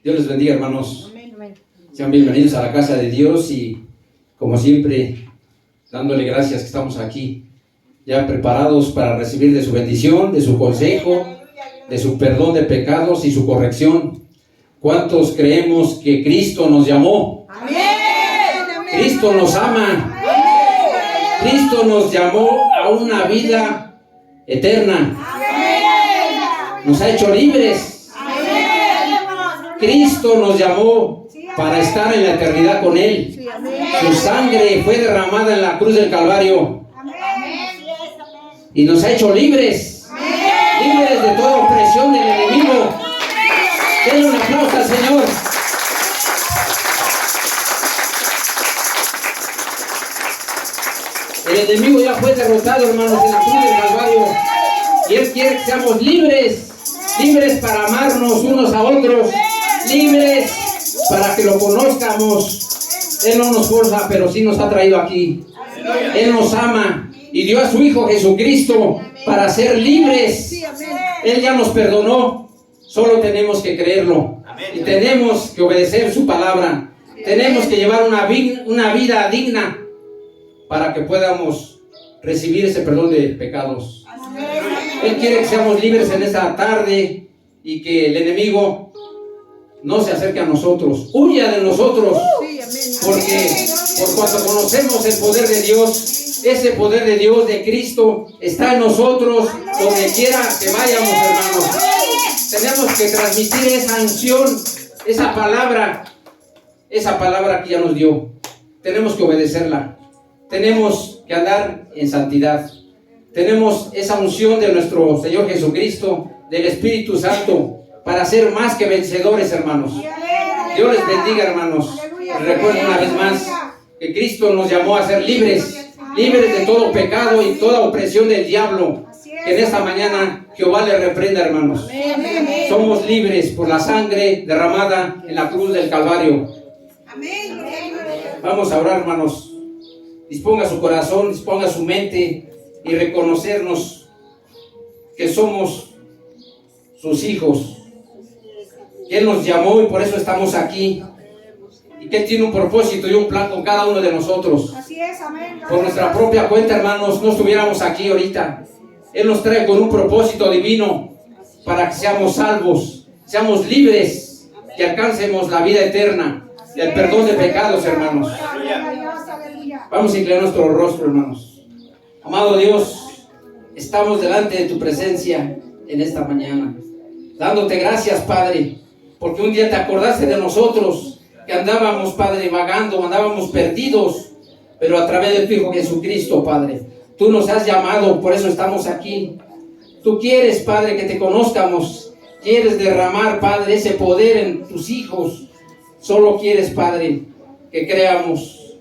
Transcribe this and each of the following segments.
Dios les bendiga, hermanos. Amén, amén. Sean bienvenidos a la casa de Dios y, como siempre, dándole gracias que estamos aquí, ya preparados para recibir de su bendición, de su consejo, de su perdón de pecados y su corrección. ¿Cuántos creemos que Cristo nos llamó? Amén. Cristo nos ama. Cristo nos llamó a una vida eterna. Nos ha hecho libres. Cristo nos llamó para estar en la eternidad con Él. Su sangre fue derramada en la cruz del Calvario y nos ha hecho libres. Libres de toda opresión del enemigo. Denle un aplauso al Señor. El enemigo ya fue derrotado, hermanos, en la cruz del Calvario. Y Él quiere que seamos libres. Libres para amarnos unos a otros. Libres para que lo conozcamos. Él no nos forza, pero sí nos ha traído aquí. Él nos ama y dio a su Hijo Jesucristo para ser libres. Él ya nos perdonó. Solo tenemos que creerlo. Y tenemos que obedecer su palabra. Tenemos que llevar una vida digna para que podamos recibir ese perdón de pecados. Él quiere que seamos libres en esta tarde y que el enemigo no se acerque a nosotros, huya de nosotros, porque por cuanto conocemos el poder de Dios, ese poder de Dios, de Cristo, está en nosotros, donde quiera que vayamos, hermanos. Tenemos que transmitir esa unción, esa palabra que ya nos dio. Tenemos que obedecerla. Tenemos que andar en santidad. Tenemos esa unción de nuestro Señor Jesucristo, del Espíritu Santo, para ser más que vencedores, hermanos. Dios les bendiga, hermanos. Recuerden una vez más que Cristo nos llamó a ser libres, libres de todo pecado y toda opresión del diablo. Que en esta mañana Jehová les reprenda, hermanos. Somos libres por la sangre derramada en la cruz del Calvario. Vamos a orar, hermanos. Disponga su corazón, disponga su mente y reconocernos que somos sus hijos. Que Él nos llamó y por eso estamos aquí. Y que Él tiene un propósito y un plan con cada uno de nosotros. Por nuestra propia cuenta, hermanos, no estuviéramos aquí ahorita. Él nos trae con un propósito divino para que seamos salvos, seamos libres, que alcancemos la vida eterna, el perdón de pecados, hermanos. Vamos a inclinar nuestro rostro, hermanos. Amado Dios, estamos delante de tu presencia en esta mañana, dándote gracias, Padre, porque un día te acordaste de nosotros, que andábamos, Padre, vagando, andábamos perdidos, pero a través de tu Hijo Jesucristo, Padre, tú nos has llamado, por eso estamos aquí. Tú quieres, Padre, que te conozcamos, quieres derramar, Padre, ese poder en tus hijos. Solo quieres, Padre, que creamos,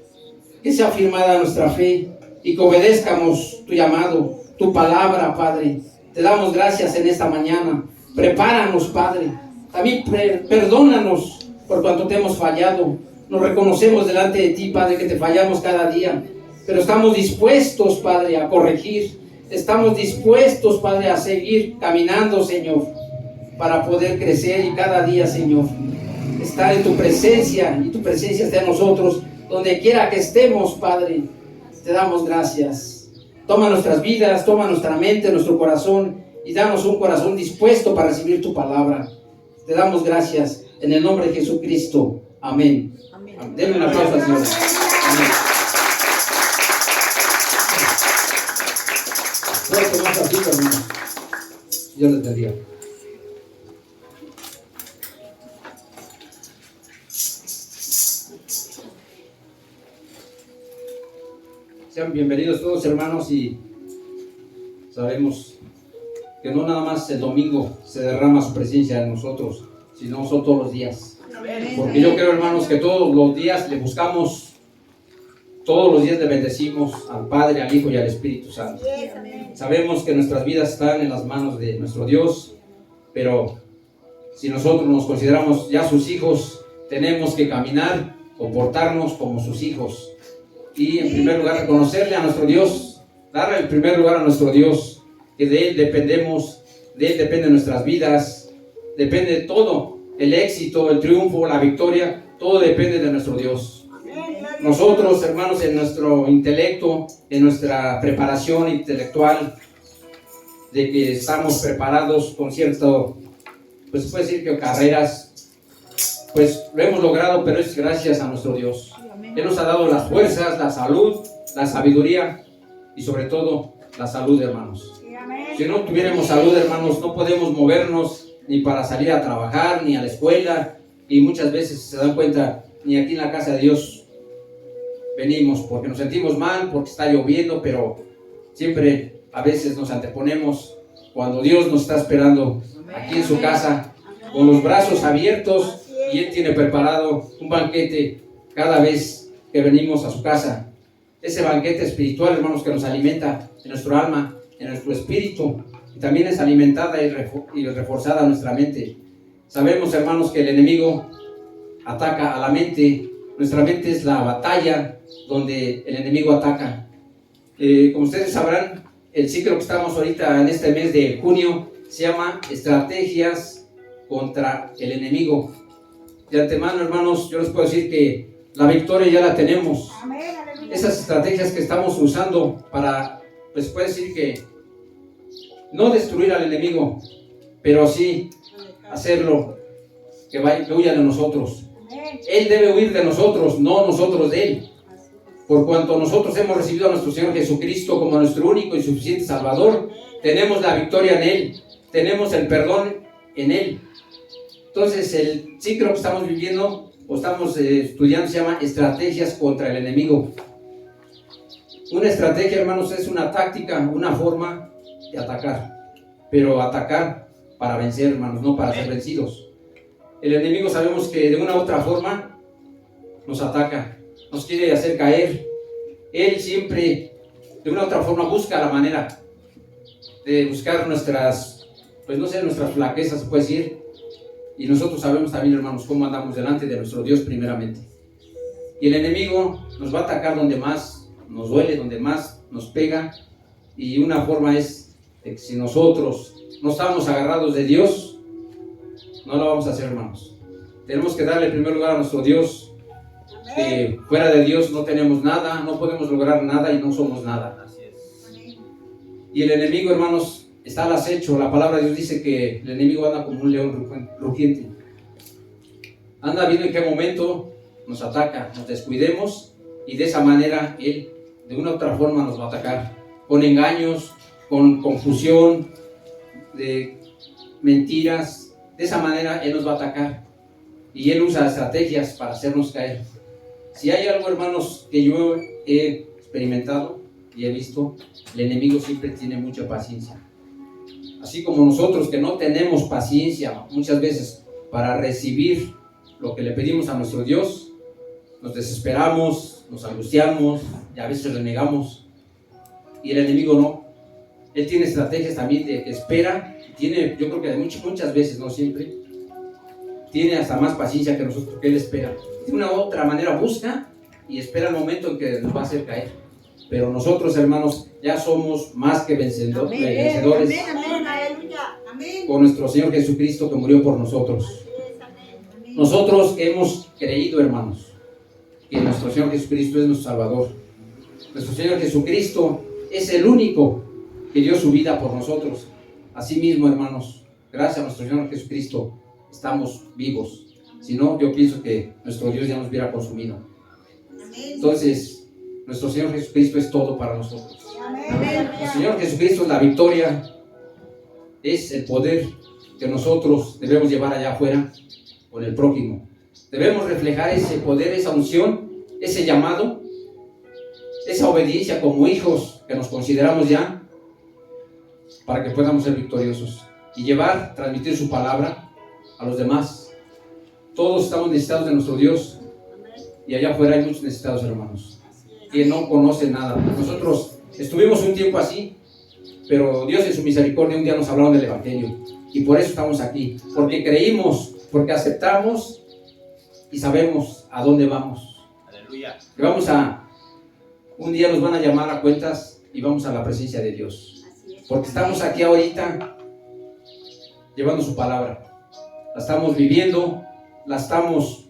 que sea firmada nuestra fe y que obedezcamos tu llamado, tu palabra, Padre. Te damos gracias en esta mañana. Prepáranos, Padre. También perdónanos por cuanto te hemos fallado. Nos reconocemos delante de ti, Padre, que te fallamos cada día. Pero estamos dispuestos, Padre, a corregir. Estamos dispuestos, Padre, a seguir caminando, Señor, para poder crecer y cada día, Señor, estar en tu presencia y tu presencia está en nosotros. Donde quiera que estemos, Padre, te damos gracias. Toma nuestras vidas, toma nuestra mente, nuestro corazón y danos un corazón dispuesto para recibir tu palabra. Te damos gracias en el nombre de Jesucristo. Amén. Denle un aplauso al Señor. Amén. Voy a tomar tantito, hermanos. Dios les bendiga. Sean bienvenidos todos, hermanos, y sabemos que no nada más el domingo se derrama su presencia en nosotros, sino son todos los días. Porque yo creo, hermanos, que todos los días le buscamos, todos los días le bendecimos al Padre, al Hijo y al Espíritu Santo. Sabemos que nuestras vidas están en las manos de nuestro Dios, pero si nosotros nos consideramos ya sus hijos, tenemos que caminar, comportarnos como sus hijos. Y en primer lugar reconocerle a nuestro Dios, darle el primer lugar a nuestro Dios, que de Él dependemos, de Él dependen nuestras vidas, depende de todo el éxito, el triunfo, la victoria, todo depende de nuestro Dios. Nosotros, hermanos, en nuestro intelecto, en nuestra preparación intelectual, de que estamos preparados con cierto, pues se puede decir que carreras, pues lo hemos logrado, pero es gracias a nuestro Dios. Él nos ha dado las fuerzas, la salud, la sabiduría y sobre todo la salud, hermanos. Si no tuviéramos salud, hermanos, no podemos movernos ni para salir a trabajar, ni a la escuela, y muchas veces se dan cuenta, ni aquí en la casa de Dios venimos porque nos sentimos mal, porque está lloviendo, pero siempre a veces nos anteponemos cuando Dios nos está esperando aquí en su casa con los brazos abiertos, y Él tiene preparado un banquete cada vez que venimos a su casa. Ese banquete espiritual, hermanos, que nos alimenta en nuestro alma, en nuestro espíritu, y también es alimentada y reforzada nuestra mente. Sabemos, hermanos, que el enemigo ataca a la mente. Nuestra mente es la batalla donde el enemigo ataca. Como ustedes sabrán, el ciclo que estamos ahorita en este mes de junio se llama Estrategias contra el enemigo. De antemano, hermanos, yo les puedo decir que la victoria ya la tenemos. Esas estrategias que estamos usando para, pues puede decir que no destruir al enemigo, pero sí hacerlo que huya de nosotros. Él debe huir de nosotros, no nosotros de Él. Por cuanto nosotros hemos recibido a nuestro Señor Jesucristo como nuestro único y suficiente Salvador, tenemos la victoria en Él, tenemos el perdón en Él. Entonces el ciclo que estamos viviendo o estamos estudiando se llama Estrategias contra el enemigo. Una estrategia, hermanos, es una táctica, una forma de atacar, pero atacar para vencer, hermanos, no para ser vencidos. El enemigo sabemos que de una u otra forma nos ataca, nos quiere hacer caer. Él siempre de una u otra forma busca la manera de buscar nuestras, pues no sé, nuestras flaquezas, se puede decir. Y nosotros sabemos también, hermanos, cómo andamos delante de nuestro Dios primeramente. Y el enemigo nos va a atacar donde más nos duele, donde más nos pega. Y una forma es de que si nosotros no estamos agarrados de Dios, no lo vamos a hacer, hermanos. Tenemos que darle en primer lugar a nuestro Dios. Que fuera de Dios no tenemos nada, no podemos lograr nada y no somos nada. Así es. Y el enemigo, hermanos, está al acecho. La palabra de Dios dice que el enemigo anda como un león rugiente. Anda viendo en qué momento nos ataca, nos descuidemos, y de esa manera Él de una u otra forma nos va a atacar. Con engaños, con confusión, de mentiras. De esa manera Él nos va a atacar. Y Él usa estrategias para hacernos caer. Si hay algo, hermanos, que yo he experimentado y he visto, el enemigo siempre tiene mucha paciencia. Así como nosotros que no tenemos paciencia muchas veces para recibir lo que le pedimos a nuestro Dios, nos desesperamos, nos angustiamos y a veces renegamos. Y el enemigo no. Él tiene estrategias también de que espera, tiene, yo creo que muchas veces, no siempre, tiene hasta más paciencia que nosotros, porque Él espera. De una u otra manera busca y espera el momento en que nos va a hacer caer. Pero nosotros, hermanos, ya somos más que vencedores con nuestro Señor Jesucristo que murió por nosotros. Nosotros hemos creído, hermanos, que nuestro Señor Jesucristo es nuestro Salvador. Nuestro Señor Jesucristo es el único que dio su vida por nosotros. Asimismo, hermanos, gracias a nuestro Señor Jesucristo estamos vivos. Si no, yo pienso que nuestro Dios ya nos hubiera consumido. Entonces, nuestro Señor Jesucristo es todo para nosotros. El Señor Jesucristo es la victoria, es el poder que nosotros debemos llevar allá afuera con el prójimo. Debemos reflejar ese poder, esa unción, ese llamado, esa obediencia como hijos que nos consideramos ya, para que podamos ser victoriosos y transmitir su palabra a los demás. Todos estamos necesitados de nuestro Dios, y allá afuera hay muchos necesitados, hermanos, que no conocen nada. Nosotros estuvimos un tiempo así, pero Dios en su misericordia un día nos hablaron del Evangelio, y por eso estamos aquí, porque creímos, porque aceptamos y sabemos a dónde vamos. Aleluya. Un día nos van a llamar a cuentas y vamos a la presencia de Dios, porque estamos aquí ahorita llevando su palabra. la estamos viviendo, la estamos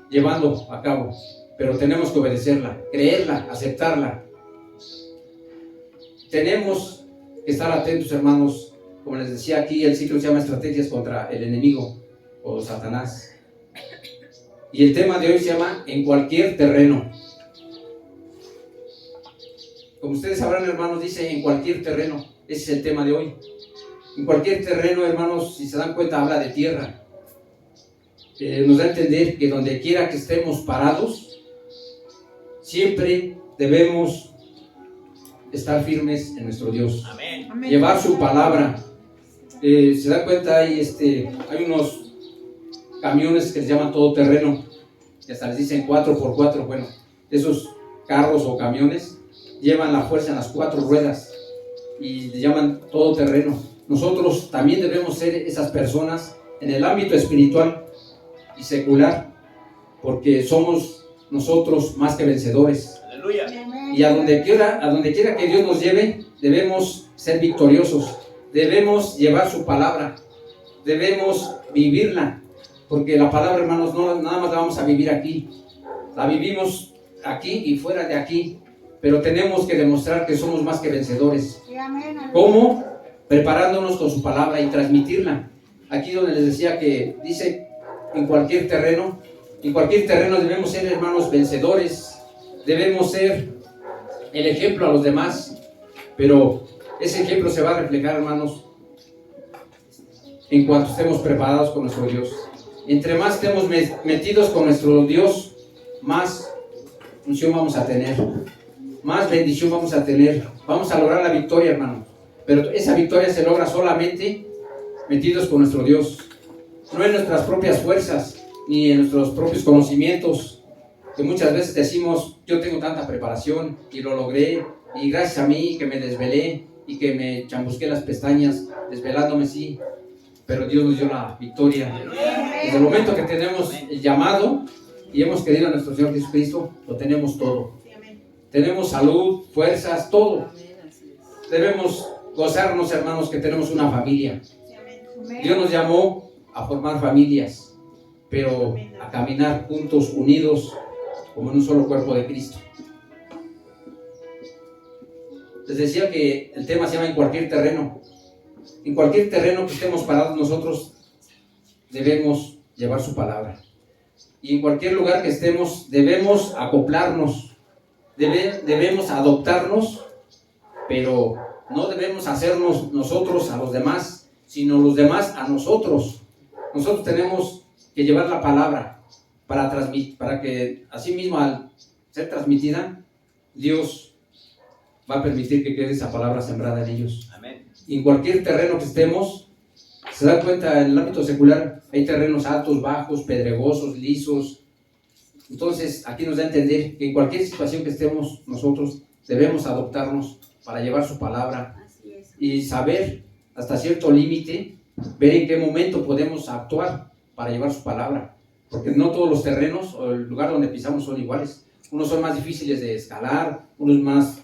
llevando a cabo, pero tenemos que obedecerla, creerla, aceptarla. Tenemos que estar atentos, hermanos. Como les decía aquí, el ciclo se llama Estrategias contra el enemigo o Satanás. Y el tema de hoy se llama En cualquier terreno. Como ustedes sabrán, hermanos, dice en cualquier terreno. Ese es el tema de hoy. En cualquier terreno, hermanos, si se dan cuenta, habla de tierra. Nos da a entender que donde quiera que estemos parados, siempre debemos estar firmes en nuestro Dios. Amén. Llevar su palabra. Se dan cuenta, hay unos camiones que se llaman todoterreno, que hasta les dicen 4x4. Bueno, esos carros o camiones llevan la fuerza en las 4 ruedas y le llaman todoterreno. Nosotros también debemos ser esas personas en el ámbito espiritual y secular, porque somos nosotros más que vencedores. Aleluya. Y a donde quiera que Dios nos lleve, debemos ser victoriosos, debemos llevar su palabra, debemos vivirla, porque la palabra, hermanos, no nada más la vamos a vivir aquí, la vivimos aquí y fuera de aquí, pero tenemos que demostrar que somos más que vencedores. ¿Cómo? Preparándonos con su palabra y transmitirla. Aquí donde les decía que dice en cualquier terreno debemos ser, hermanos, vencedores, debemos ser el ejemplo a los demás, pero ese ejemplo se va a reflejar, hermanos, en cuanto estemos preparados con nuestro Dios. Entre más estemos metidos con nuestro Dios, más unción vamos a tener, más bendición vamos a tener, vamos a lograr la victoria, hermano. Pero esa victoria se logra solamente metidos con nuestro Dios, no en nuestras propias fuerzas, ni en nuestros propios conocimientos, que muchas veces decimos, yo tengo tanta preparación y lo logré, y gracias a mí que me desvelé y que me chambusqué las pestañas, desvelándome, sí, pero Dios nos dio la victoria. Desde el momento que tenemos el llamado y hemos creído en nuestro Señor Jesucristo, lo tenemos todo. Tenemos salud, fuerzas, todo. Debemos gozarnos, hermanos, que tenemos una familia. Dios nos llamó a formar familias, pero a caminar juntos, unidos, como en un solo cuerpo de Cristo. Les decía que el tema se llama En cualquier terreno. En cualquier terreno que estemos parados nosotros, debemos llevar su palabra. Y en cualquier lugar que estemos, debemos acoplarnos, debemos adoptarnos, pero no debemos hacernos nosotros a los demás, sino los demás a nosotros. Nosotros tenemos que llevar la palabra para que así mismo, al ser transmitida, Dios va a permitir que quede esa palabra sembrada en ellos. Amén. Y en cualquier terreno que estemos, se dan cuenta, en el ámbito secular hay terrenos altos, bajos, pedregosos, lisos. Entonces aquí nos da a entender que en cualquier situación que estemos nosotros debemos adoptarnos para llevar su palabra y saber hasta cierto límite, ver en qué momento podemos actuar para llevar su palabra, porque no todos los terrenos o el lugar donde pisamos son iguales. Unos son más difíciles de escalar, unos más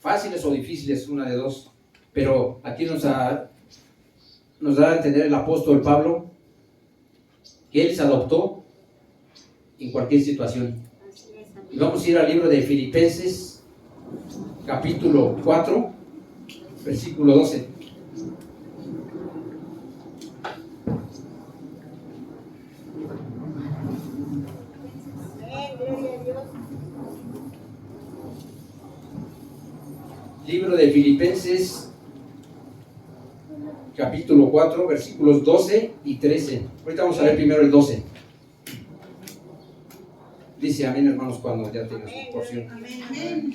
fáciles o difíciles, una de dos. Pero aquí nos da a entender el apóstol Pablo que él se adoptó en cualquier situación. Y vamos a ir al libro de Filipenses, capítulo 4, versículo 12. Libro de Filipenses, capítulo 4, versículos 12 y 13. Ahorita vamos a ver primero el 12. Dice amén, hermanos, cuando ya tenga su porción. Amén.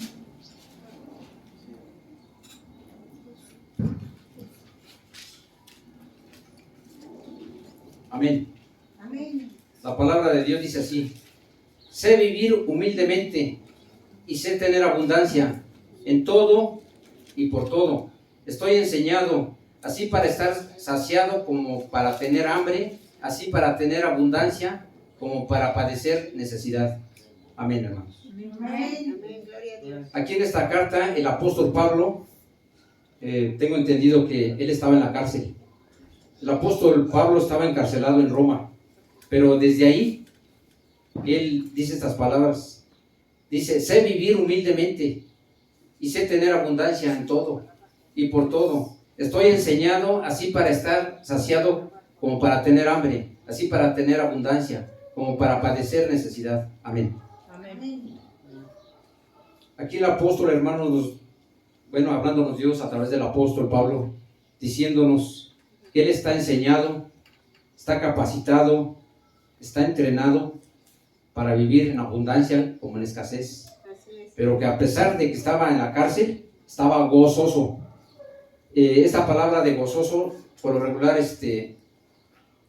Amén. Amén. La palabra de Dios dice así: sé vivir humildemente y sé tener abundancia en todo y por todo. Estoy enseñado, así para estar saciado como para tener hambre, así para tener abundancia como para padecer necesidad. Amén, hermanos. Amén. Aquí en esta carta, el apóstol Pablo, tengo entendido que él estaba en la cárcel. El apóstol Pablo estaba encarcelado en Roma, pero desde ahí él dice estas palabras. Dice: sé vivir humildemente y sé tener abundancia en todo y por todo. Estoy enseñado así para estar saciado como para tener hambre, así para tener abundancia como para padecer necesidad. Amén. Amén. Aquí el apóstol, hermanos, hablándonos Dios a través del apóstol Pablo, diciéndonos que él está enseñado, está capacitado, está entrenado para vivir en abundancia como en escasez. Pero que a pesar de que estaba en la cárcel, estaba gozoso. Esta palabra de gozoso, por lo regular, se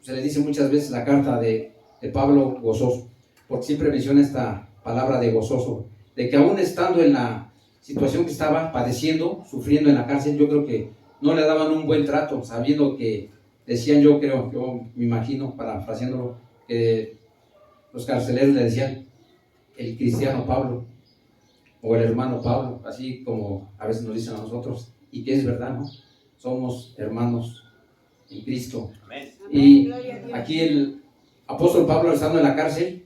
le dice muchas veces la carta de Pablo gozoso, porque siempre menciona esta palabra de gozoso, de que aún estando en la situación que estaba padeciendo, sufriendo en la cárcel, yo creo que no le daban un buen trato, sabiendo que decían, yo me imagino, parafraseándolo, que los carceleros le decían el cristiano Pablo o el hermano Pablo, así como a veces nos dicen a nosotros, y que es verdad, ¿no? Somos hermanos en Cristo. Amén. Y aquí el apóstol Pablo, estando en la cárcel,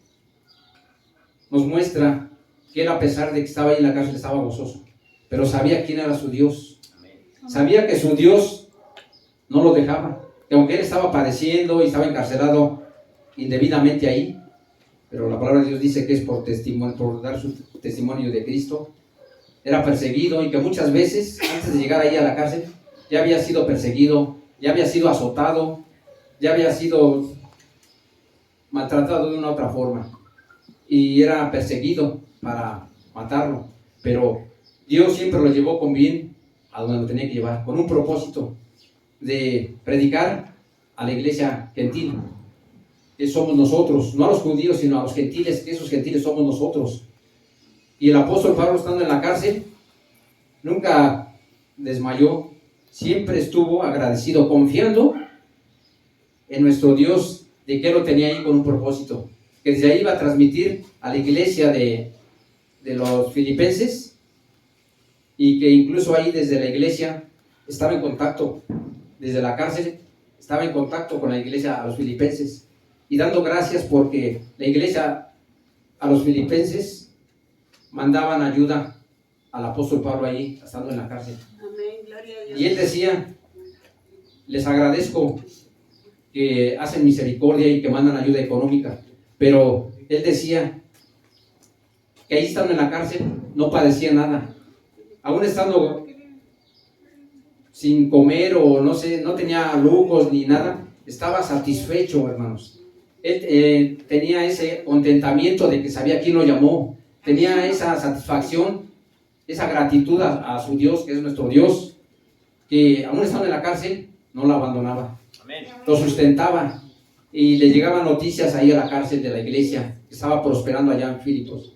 nos muestra que él, a pesar de que estaba ahí en la cárcel, estaba gozoso, pero sabía quién era su Dios. Sabía que su Dios no lo dejaba, que aunque él estaba padeciendo y estaba encarcelado indebidamente ahí, pero la palabra de Dios dice que es por testimonio, por dar su testimonio de Cristo. Era perseguido, y que muchas veces antes de llegar ahí a la cárcel ya había sido perseguido, ya había sido azotado, ya había sido maltratado de una u otra forma, y era perseguido para matarlo, pero Dios siempre lo llevó con bien a donde lo tenía que llevar, con un propósito de predicar a la iglesia gentil, que somos nosotros, no a los judíos, sino a los gentiles, que esos gentiles somos nosotros. Y el apóstol Pablo, estando en la cárcel, nunca desmayó, siempre estuvo agradecido, confiando en nuestro Dios, de que Él lo tenía ahí con un propósito, que desde ahí iba a transmitir a la iglesia de los filipenses, y que incluso ahí desde la iglesia estaba en contacto, desde la cárcel estaba en contacto con la iglesia a los filipenses, y dando gracias porque la iglesia a los filipenses mandaban ayuda al apóstol Pablo ahí, estando en la cárcel. Amén, gloria a Dios. Y él decía: les agradezco que hacen misericordia y que mandan ayuda económica, pero él decía que ahí, estando en la cárcel, no padecía nada, aún estando sin comer o no sé, no tenía lujos ni nada, estaba satisfecho, hermanos. Él tenía ese contentamiento de que sabía quién lo llamó, tenía esa satisfacción, esa gratitud a su Dios, que es nuestro Dios, que aún estando en la cárcel no lo abandonaba. Amén. Lo sustentaba, y le llegaban noticias ahí a la cárcel de la iglesia que estaba prosperando allá en Filipos.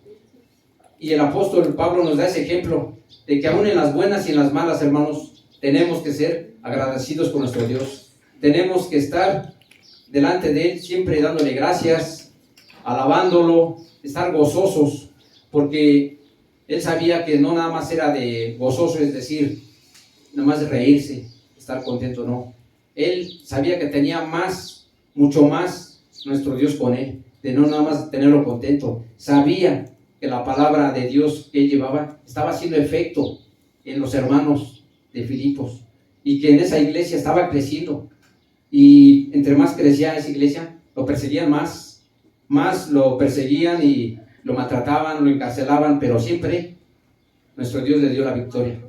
Y el apóstol Pablo nos da ese ejemplo de que aún en las buenas y en las malas, hermanos, tenemos que ser agradecidos con nuestro Dios. Tenemos que estar delante de Él siempre dándole gracias, alabándolo, estar gozosos, porque Él sabía que no nada más era de gozoso, es decir, nada más de reírse, estar contento, no. Él sabía que tenía más, mucho más nuestro Dios con Él, de no nada más tenerlo contento. Sabía que la palabra de Dios que Él llevaba estaba haciendo efecto en los hermanos de Filipos, y que en esa iglesia estaba creciendo, y entre más crecía esa iglesia, lo perseguían más lo perseguían y lo maltrataban, lo encarcelaban, pero siempre nuestro Dios le dio la victoria.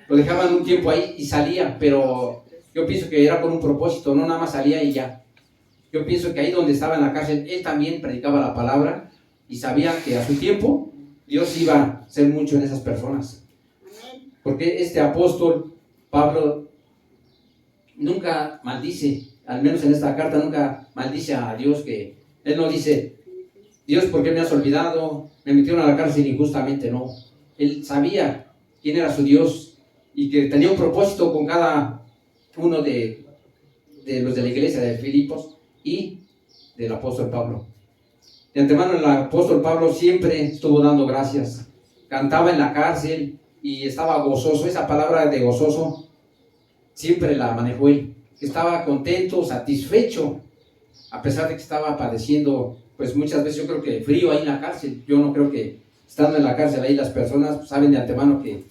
Lo dejaban un tiempo ahí y salía, pero yo pienso que era con un propósito, no nada más salía y ya. Yo pienso que ahí donde estaba en la cárcel, él también predicaba la palabra, y sabía que a su tiempo Dios iba a hacer mucho en esas personas. Porque este apóstol Pablo nunca maldice, al menos en esta carta nunca maldice a Dios, que él no dice: Dios, ¿por qué me has olvidado? Me metieron a la cárcel injustamente. No, él sabía quién era su Dios, y que tenía un propósito con cada uno de los de la iglesia de Filipos y del apóstol Pablo. De antemano, el apóstol Pablo siempre estuvo dando gracias, cantaba en la cárcel y estaba gozoso. Esa palabra de gozoso siempre la manejó él, que estaba contento, satisfecho, a pesar de que estaba padeciendo, pues muchas veces yo creo que frío ahí en la cárcel. Yo no creo que estando en la cárcel ahí las personas saben de antemano que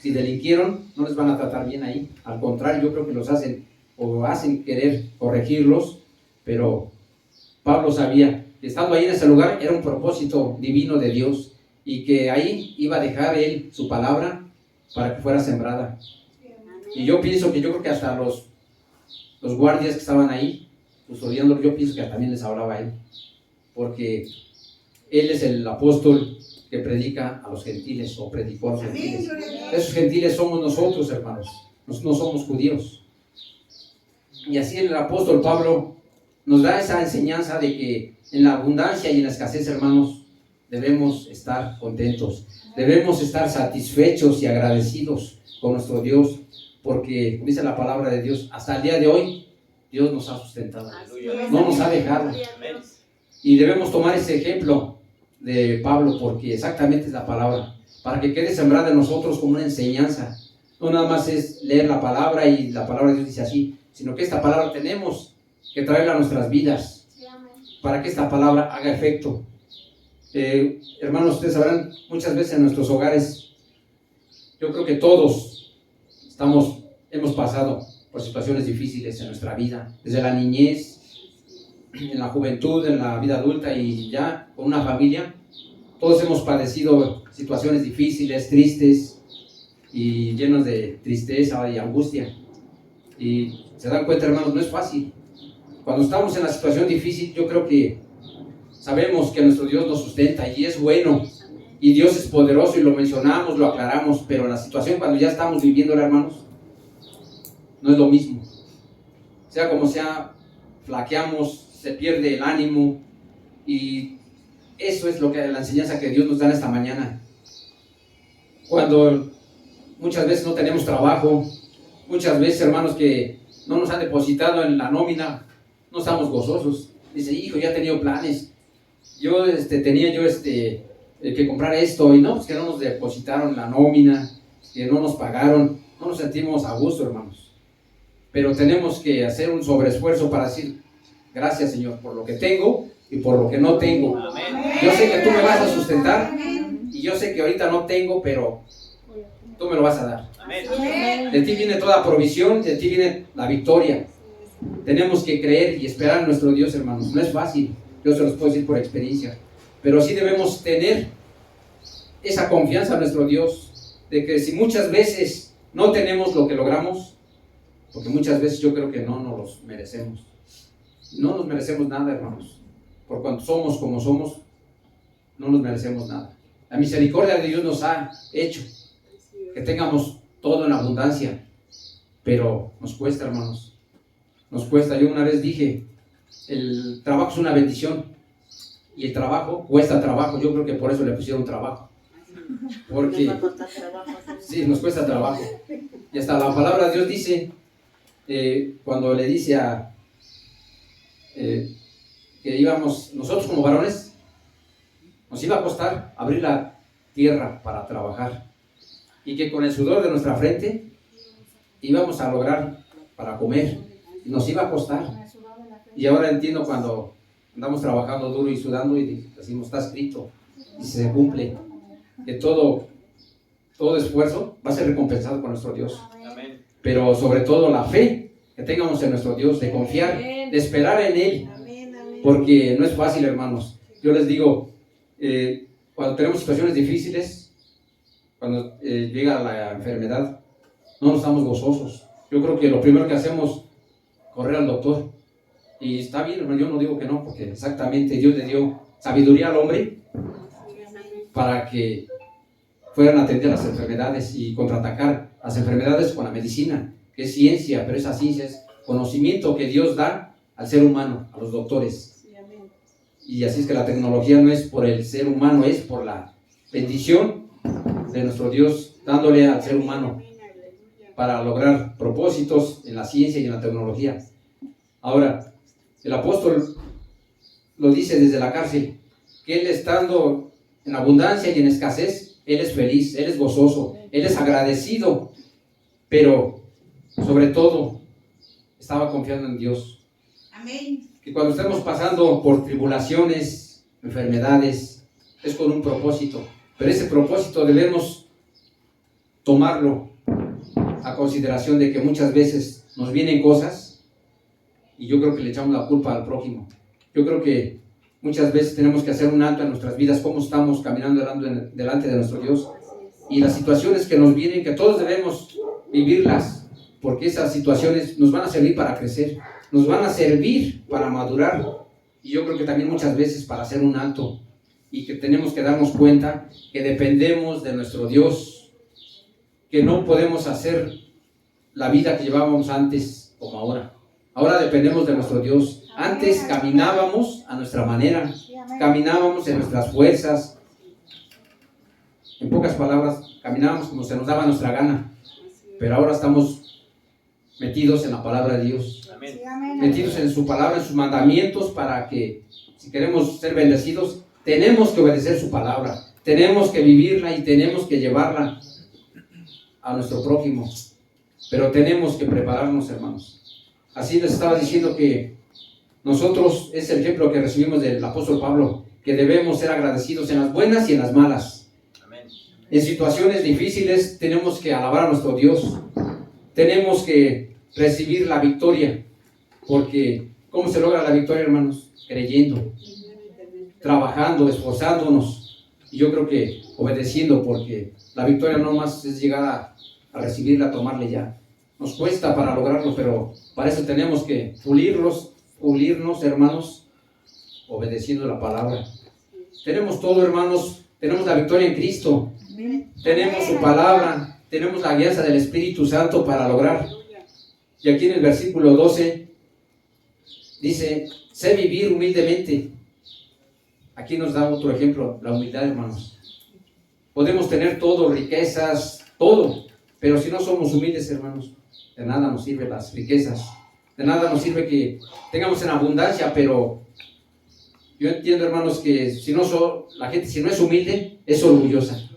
si delinquieron no les van a tratar bien ahí. Al contrario, yo creo que los hacen o hacen querer corregirlos, pero Pablo sabía que estando ahí en ese lugar era un propósito divino de Dios y que ahí iba a dejar él su palabra para que fuera sembrada. Y yo creo que hasta los guardias que estaban ahí custodiándolo, yo pienso que también les hablaba a él, porque él es el apóstol que predica a los gentiles, o predicó a los gentiles. Esos gentiles somos nosotros, hermanos, no somos judíos. Y así el apóstol Pablo nos da esa enseñanza de que en la abundancia y en la escasez, hermanos, debemos estar contentos, debemos estar satisfechos y agradecidos con nuestro Dios, porque dice la palabra de Dios, hasta el día de hoy Dios nos ha sustentado, no nos ha dejado. Y debemos tomar ese ejemplo de Pablo, porque exactamente es la palabra, para que quede sembrada en nosotros como una enseñanza. No nada más es leer la palabra y la palabra de Dios dice así, sino que esta palabra tenemos que traerla a nuestras vidas para que esta palabra haga efecto. Hermanos, ustedes sabrán, muchas veces en nuestros hogares, yo creo que todos hemos pasado por situaciones difíciles en nuestra vida, desde la niñez, en la juventud, en la vida adulta y ya con una familia. Todos hemos padecido situaciones difíciles, tristes y llenos de tristeza y angustia. Y se dan cuenta, hermanos, no es fácil. Cuando estamos en la situación difícil, yo creo que sabemos que nuestro Dios nos sustenta y es bueno. Y Dios es poderoso y lo mencionamos, lo aclaramos, pero la situación cuando ya estamos viviéndola, hermanos, no es lo mismo. Sea como sea, flaqueamos, se pierde el ánimo y eso es la enseñanza que Dios nos da en esta mañana. Cuando muchas veces no tenemos trabajo, muchas veces, hermanos, que no nos han depositado en la nómina, no estamos gozosos. Dice, hijo, ya he tenido planes, tenía que comprar esto y no, pues que no nos depositaron la nómina, que no nos pagaron, no nos sentimos a gusto, hermanos. Pero tenemos que hacer un sobreesfuerzo para decir, gracias, Señor, por lo que tengo y por lo que no tengo. Yo sé que tú me vas a sustentar y yo sé que ahorita no tengo, pero tú me lo vas a dar. De ti viene toda provisión, de ti viene la victoria. Tenemos que creer y esperar en nuestro Dios, hermanos. No es fácil, yo se los puedo decir por experiencia, pero sí debemos tener esa confianza en nuestro Dios, de que si muchas veces no tenemos lo que logramos, porque muchas veces yo creo que no nos los merecemos. No nos merecemos nada, hermanos. Por cuanto somos como somos, no nos merecemos nada. La misericordia de Dios nos ha hecho que tengamos todo en abundancia, pero nos cuesta, hermanos. Nos cuesta. Yo una vez dije, el trabajo es una bendición y el trabajo cuesta trabajo. Yo creo que por eso le pusieron trabajo. Porque sí, nos cuesta trabajo. Y hasta la palabra de Dios dice, cuando le dice que íbamos, nosotros como varones, nos iba a costar abrir la tierra para trabajar y que con el sudor de nuestra frente íbamos a lograr para comer, y nos iba a costar. Y ahora entiendo cuando andamos trabajando duro y sudando y decimos, está escrito y se cumple, que todo esfuerzo va a ser recompensado por nuestro Dios. Amén. Pero sobre todo la fe que tengamos en nuestro Dios, de confiar, de esperar en Él, porque no es fácil, hermanos. Yo les digo, cuando tenemos situaciones difíciles, cuando llega la enfermedad, no nos estamos gozosos. Yo creo que lo primero que hacemos es correr al doctor. Y está bien, hermano, yo no digo que no, porque exactamente Dios le dio sabiduría al hombre para que fueran a atender las enfermedades y contraatacar las enfermedades con la medicina, que es ciencia, pero esa ciencia es conocimiento que Dios da al ser humano, a los doctores. Y así es que la tecnología no es por el ser humano, es por la bendición de nuestro Dios dándole al ser humano para lograr propósitos en la ciencia y en la tecnología. Ahora, el apóstol lo dice desde la cárcel, que él estando en abundancia y en escasez, él es feliz, él es gozoso, él es agradecido, pero sobre todo estaba confiando en Dios. Amén. Que cuando estemos pasando por tribulaciones, enfermedades, es con un propósito. Pero ese propósito debemos tomarlo a consideración de que muchas veces nos vienen cosas y yo creo que le echamos la culpa al prójimo. Yo creo que muchas veces tenemos que hacer un alto en nuestras vidas, cómo estamos caminando delante de nuestro Dios. Y las situaciones que nos vienen, que todos debemos vivirlas, porque esas situaciones nos van a servir para crecer, nos van a servir para madurar. Y yo creo que también muchas veces para hacer un alto. Y que tenemos que darnos cuenta que dependemos de nuestro Dios, que no podemos hacer la vida que llevábamos antes como ahora. Ahora dependemos de nuestro Dios. Antes caminábamos a nuestra manera, caminábamos en nuestras fuerzas. En pocas palabras, caminábamos como se nos daba nuestra gana. Pero ahora estamos metidos en la palabra de Dios. Metidos en su palabra, en sus mandamientos, para que si queremos ser bendecidos, tenemos que obedecer su palabra, tenemos que vivirla y tenemos que llevarla a nuestro prójimo, pero tenemos que prepararnos, hermanos. Así les estaba diciendo que nosotros, es el ejemplo que recibimos del apóstol Pablo, que debemos ser agradecidos en las buenas y en las malas. Amén. En situaciones difíciles tenemos que alabar a nuestro Dios, tenemos que recibir la victoria, porque ¿cómo se logra la victoria, hermanos? Creyendo, trabajando, esforzándonos, y yo creo que obedeciendo, porque la victoria no más es llegar a recibirla, a tomarle ya. Nos cuesta para lograrlo, pero para eso tenemos que pulirnos, hermanos, obedeciendo la palabra. Tenemos todo, hermanos, tenemos la victoria en Cristo, tenemos su palabra, tenemos la guianza del Espíritu Santo para lograr. Y aquí en el versículo 12 dice, sé vivir humildemente. Aquí nos da otro ejemplo, la humildad, hermanos. Podemos tener todo, riquezas, todo, pero si no somos humildes, hermanos, de nada nos sirven las riquezas, de nada nos sirve que tengamos en abundancia, pero yo entiendo, hermanos, que la gente, si no es humilde, es orgullosa.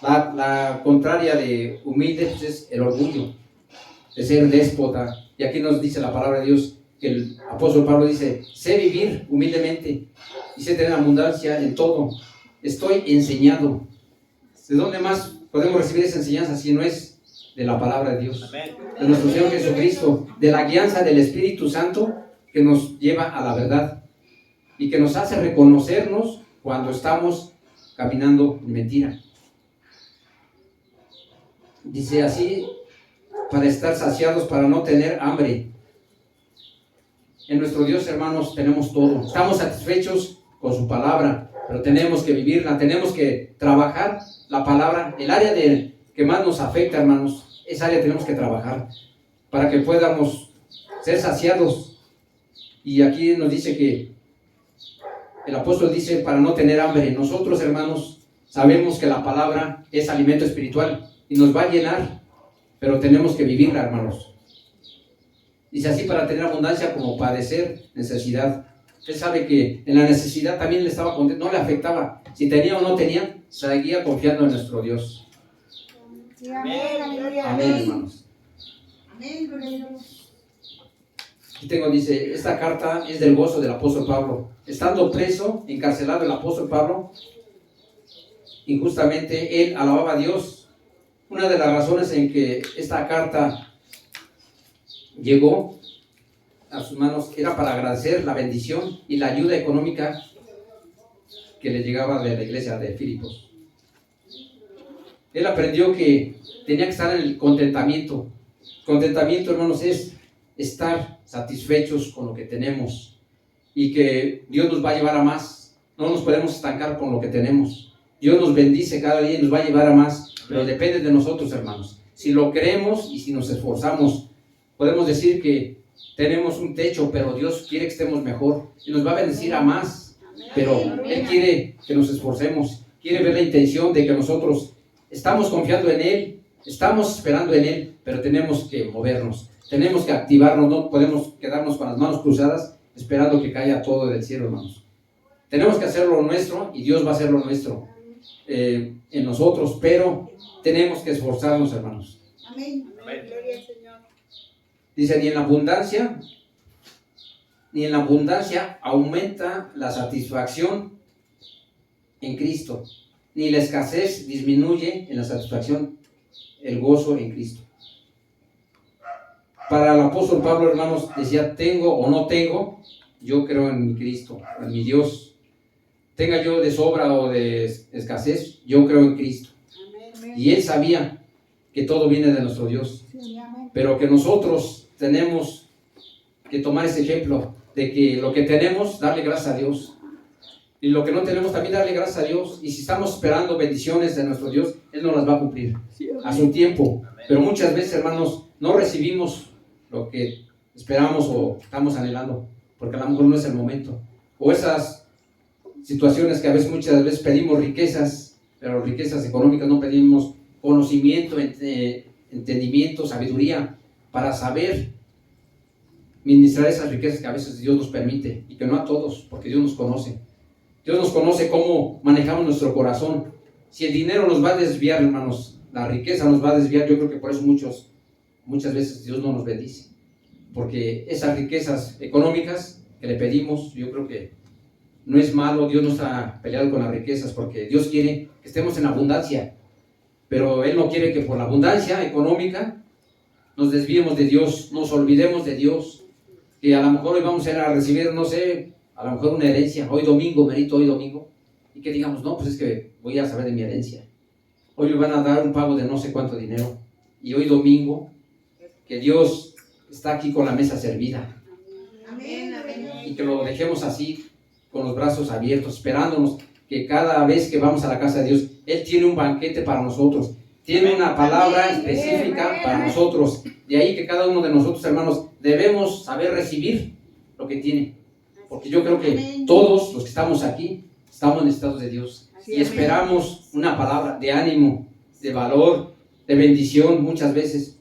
La contraria de humilde, pues, es el orgullo, de ser déspota. Y aquí nos dice la palabra de Dios, que el apóstol Pablo dice, sé vivir humildemente y sé tener abundancia en todo. Estoy enseñado. ¿De dónde más podemos recibir esa enseñanza si no es de la palabra de Dios? De nuestro Señor Jesucristo, de la guianza del Espíritu Santo que nos lleva a la verdad y que nos hace reconocernos cuando estamos caminando en mentira. Dice así, para estar saciados, para no tener hambre. En nuestro Dios, hermanos, tenemos todo. Estamos satisfechos con su palabra, pero tenemos que vivirla, tenemos que trabajar la palabra. El área que más nos afecta, hermanos, esa área tenemos que trabajar para que podamos ser saciados. Y aquí nos dice que el apóstol dice para no tener hambre. Nosotros, hermanos, sabemos que la palabra es alimento espiritual y nos va a llenar, pero tenemos que vivirla, hermanos. Dice así, para tener abundancia como padecer necesidad. Usted sabe que en la necesidad también le estaba contento, no le afectaba. Si tenía o no tenía, seguía confiando en nuestro Dios. Sí, amén, amén, hermanos. Amén, gloria a Dios. Aquí tengo, dice, esta carta es del gozo del apóstol Pablo. Estando preso, encarcelado el apóstol Pablo, injustamente él alababa a Dios. Una de las razones en que esta carta llegó a sus manos era para agradecer la bendición y la ayuda económica que le llegaba de la iglesia de Filipos. Él aprendió que tenía que estar en el contentamiento. Contentamiento, hermanos, es estar satisfechos con lo que tenemos y que Dios nos va a llevar a más. No nos podemos estancar con lo que tenemos. Dios nos bendice cada día y nos va a llevar a más, pero depende de nosotros, hermanos. Si lo creemos y si nos esforzamos, podemos decir que tenemos un techo, pero Dios quiere que estemos mejor y nos va a bendecir a más. Pero Él quiere que nos esforcemos, quiere ver la intención de que nosotros estamos confiando en Él, estamos esperando en Él, pero tenemos que movernos, tenemos que activarnos, no podemos quedarnos con las manos cruzadas esperando que caiga todo del cielo, hermanos. Tenemos que hacer lo nuestro y Dios va a hacer lo nuestro en nosotros, pero tenemos que esforzarnos, hermanos. Amén. Amén. Gloria al Señor. Dice, ni en la abundancia aumenta la satisfacción en Cristo, ni la escasez disminuye en la satisfacción, el gozo en Cristo. Para el apóstol Pablo, hermanos, decía, tengo o no tengo, yo creo en mi Cristo, en mi Dios. Tenga yo de sobra o de escasez, yo creo en Cristo. Y él sabía que todo viene de nuestro Dios, pero que nosotros tenemos que tomar ese ejemplo de que lo que tenemos, darle gracias a Dios, y lo que no tenemos también darle gracias a Dios. Y si estamos esperando bendiciones de nuestro Dios, Él nos las va a cumplir a su tiempo. Pero muchas veces, hermanos, no recibimos lo que esperamos o estamos anhelando, porque a lo mejor no es el momento, o esas situaciones que muchas veces pedimos riquezas, pero riquezas económicas, no pedimos conocimiento, entendimiento, sabiduría, para saber ministrar esas riquezas que a veces Dios nos permite, y que no a todos, porque Dios nos conoce. Dios nos conoce cómo manejamos nuestro corazón. Si el dinero nos va a desviar, hermanos, la riqueza nos va a desviar, yo creo que por eso muchas veces Dios no nos bendice, porque esas riquezas económicas que le pedimos, yo creo que no es malo. Dios no está peleado con las riquezas, porque Dios quiere que estemos en abundancia, pero Él no quiere que por la abundancia económica nos desviemos de Dios, nos olvidemos de Dios, que a lo mejor hoy vamos a ir a recibir, no sé, a lo mejor una herencia, hoy domingo, merito hoy domingo, y que digamos, no, pues es que voy a saber de mi herencia, hoy me van a dar un pago de no sé cuánto dinero, y hoy domingo, que Dios está aquí con la mesa servida, y que lo dejemos así, con los brazos abiertos, esperándonos, que cada vez que vamos a la casa de Dios, Él tiene un banquete para nosotros, tiene una palabra específica para nosotros. De ahí que cada uno de nosotros, hermanos, debemos saber recibir lo que tiene, porque yo creo que todos los que estamos aquí estamos necesitados de Dios, y esperamos una palabra de ánimo, de valor, de bendición. Muchas veces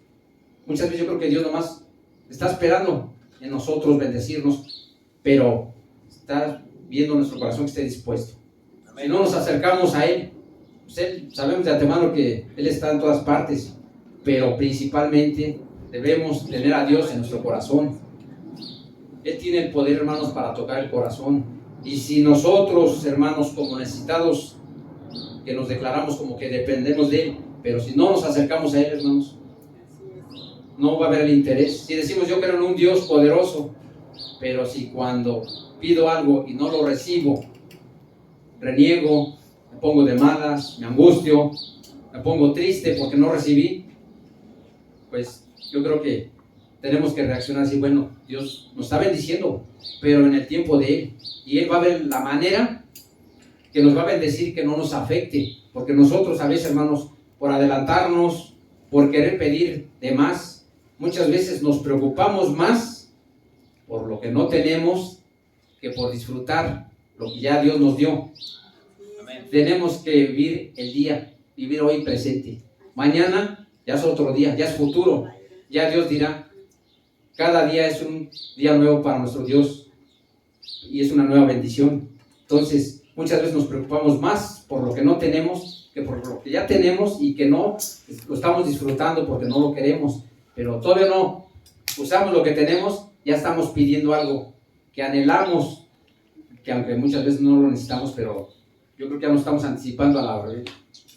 yo creo que Dios nomás está esperando en nosotros bendecirnos, pero está viendo nuestro corazón que esté dispuesto. Si no nos acercamos a Él, pues sabemos de antemano que Él está en todas partes, pero principalmente debemos tener a Dios en nuestro corazón. Él tiene el poder, hermanos, para tocar el corazón. Y si nosotros, hermanos, como necesitados, que nos declaramos como que dependemos de Él, pero si no nos acercamos a Él, hermanos, no va a haber el interés. Si decimos, yo creo en un Dios poderoso, pero si cuando pido algo y no lo recibo, reniego, me pongo de malas, me angustio, me pongo triste porque no recibí, pues yo creo que tenemos que reaccionar así. Bueno, Dios nos está bendiciendo, pero en el tiempo de Él, y Él va a ver la manera que nos va a bendecir, que no nos afecte, porque nosotros a veces, hermanos, por adelantarnos, por querer pedir de más, muchas veces nos preocupamos más por lo que no tenemos que por disfrutar lo que ya Dios nos dio. Amén. Tenemos que vivir el día, vivir hoy presente. Mañana ya es otro día, ya es futuro. Ya Dios dirá, cada día es un día nuevo para nuestro Dios y es una nueva bendición. Entonces, muchas veces nos preocupamos más por lo que no tenemos que por lo que ya tenemos, y que no lo estamos disfrutando porque no lo queremos. Pero todavía no usamos lo que tenemos, ya estamos pidiendo algo que anhelamos, que aunque muchas veces no lo necesitamos, pero yo creo que ya nos estamos anticipando a la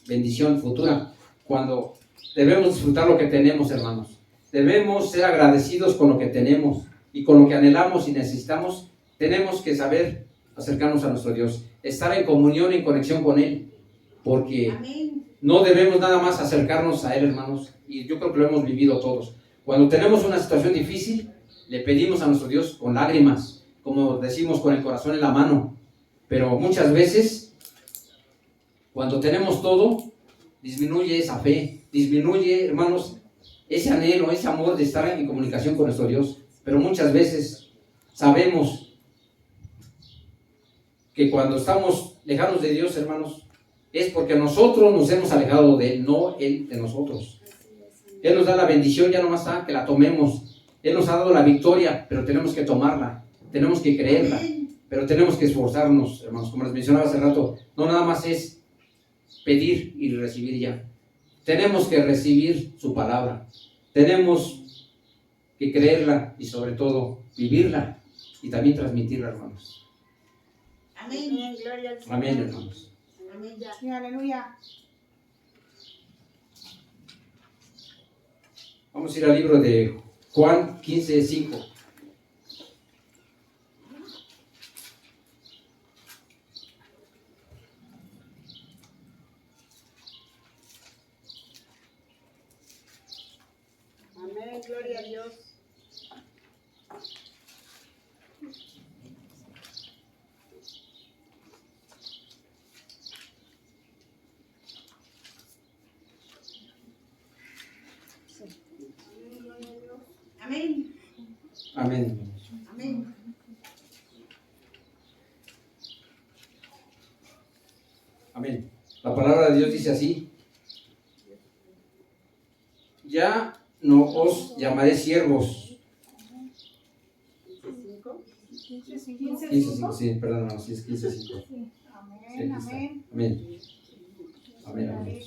bendición futura, cuando debemos disfrutar lo que tenemos, hermanos. Debemos ser agradecidos con lo que tenemos y con lo que anhelamos y necesitamos. Tenemos que saber acercarnos a nuestro Dios, estar en comunión, en conexión con Él, porque no debemos nada más acercarnos a Él, hermanos, y yo creo que lo hemos vivido todos. Cuando tenemos una situación difícil, le pedimos a nuestro Dios con lágrimas, como decimos, con el corazón en la mano, pero muchas veces, cuando tenemos todo, disminuye esa fe, disminuye, hermanos, ese anhelo, ese amor de estar en comunicación con nuestro Dios. Pero muchas veces sabemos que cuando estamos lejanos de Dios, hermanos, es porque nosotros nos hemos alejado de Él, no Él de nosotros. Él nos da la bendición, ya nomás está que la tomemos. Él nos ha dado la victoria, pero tenemos que tomarla, tenemos que creerla, pero tenemos que esforzarnos, hermanos. Como les mencionaba hace rato, no nada más es pedir y recibir ya. Tenemos que recibir su palabra. Tenemos que creerla y sobre todo vivirla y también transmitirla, hermanos. Amén. Gloria al Señor. Amén, hermanos. Amén. Sí, aleluya. Vamos a ir al libro de Juan 15:5. Amén, gloria a Dios. Amén. Amén. Amén. Amén. La palabra de Dios dice así: ya no os llamaré siervos. 15:5, sí, perdón, hermanos, sí es 15:5. Amén, amén. Amén. Amén, amén.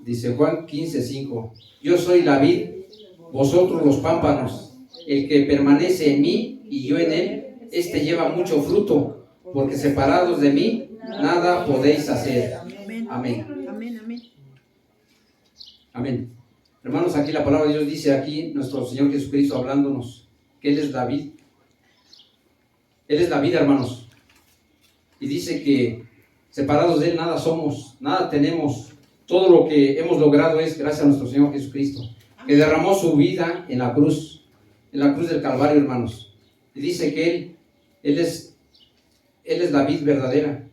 Dice Juan 15:5: yo soy la vid, vosotros los pámpanos. El que permanece en mí y yo en él, este lleva mucho fruto, porque separados de mí nada podéis hacer. Amén. Amén, amén. Amén. Hermanos, aquí la palabra de Dios dice, aquí nuestro Señor Jesucristo hablándonos, que Él es la vid. Él es la vida, hermanos. Y dice que separados de Él nada somos, nada tenemos. Todo lo que hemos logrado es gracias a nuestro Señor Jesucristo, que derramó su vida en la cruz del Calvario, hermanos. Y dice que Él es la vid verdadera.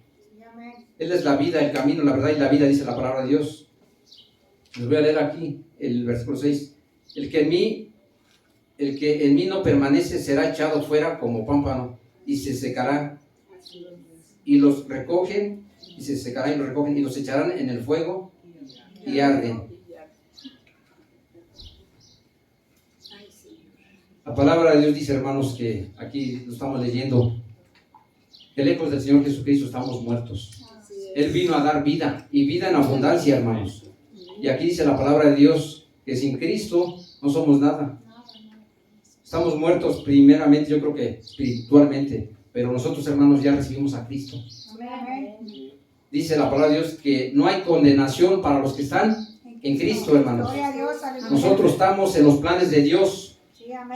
Él es la vida, el camino, la verdad y la vida, dice la palabra de Dios. Les voy a leer aquí el versículo 6. El que en mí no permanece será echado fuera como pámpano y se secará. Y los recogen, y se secará y los recogen y los echarán en el fuego y arden. La palabra de Dios dice, hermanos, que aquí lo estamos leyendo, que lejos del Señor Jesucristo estamos muertos. Él vino a dar vida, y vida en abundancia, hermanos. Y aquí dice la palabra de Dios, que sin Cristo no somos nada. Estamos muertos primeramente, yo creo que espiritualmente, pero nosotros, hermanos, ya recibimos a Cristo. Dice la palabra de Dios que no hay condenación para los que están en Cristo, hermanos. Nosotros estamos en los planes de Dios.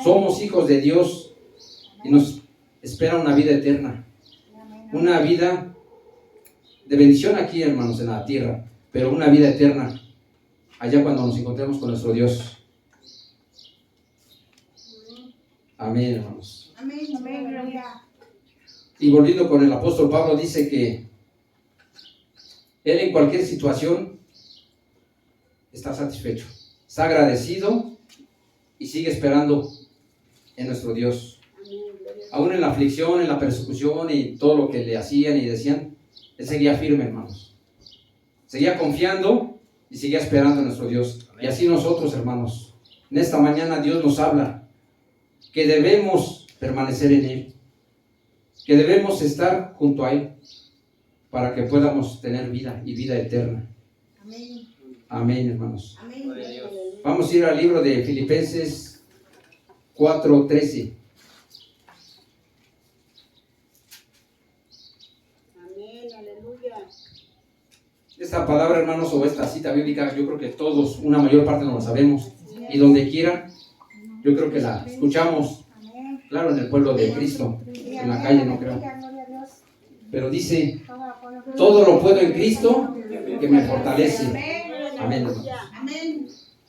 Somos hijos de Dios y nos espera una vida eterna, una vida de bendición aquí, hermanos, en la tierra, pero una vida eterna allá cuando nos encontremos con nuestro Dios. Amén, hermanos. Y volviendo con el apóstol Pablo, dice que él en cualquier situación está satisfecho, está agradecido y sigue esperando en nuestro Dios. Aún en la aflicción, en la persecución y todo lo que le hacían y decían, él seguía firme, hermanos. Seguía confiando y seguía esperando en nuestro Dios. Y así nosotros, hermanos, en esta mañana Dios nos habla que debemos permanecer en Él, que debemos estar junto a Él para que podamos tener vida y vida eterna. Amén. Amén, hermanos. Amén. Vamos a ir al libro de Filipenses 4:13. Amén, aleluya. Esta palabra, hermanos, o esta cita bíblica, yo creo que todos, una mayor parte no la sabemos. Y donde quiera, yo creo que la escuchamos. Claro, en el pueblo de Cristo, en la calle no creo. Pero dice, todo lo puedo en Cristo que me fortalece. Amén, hermanos.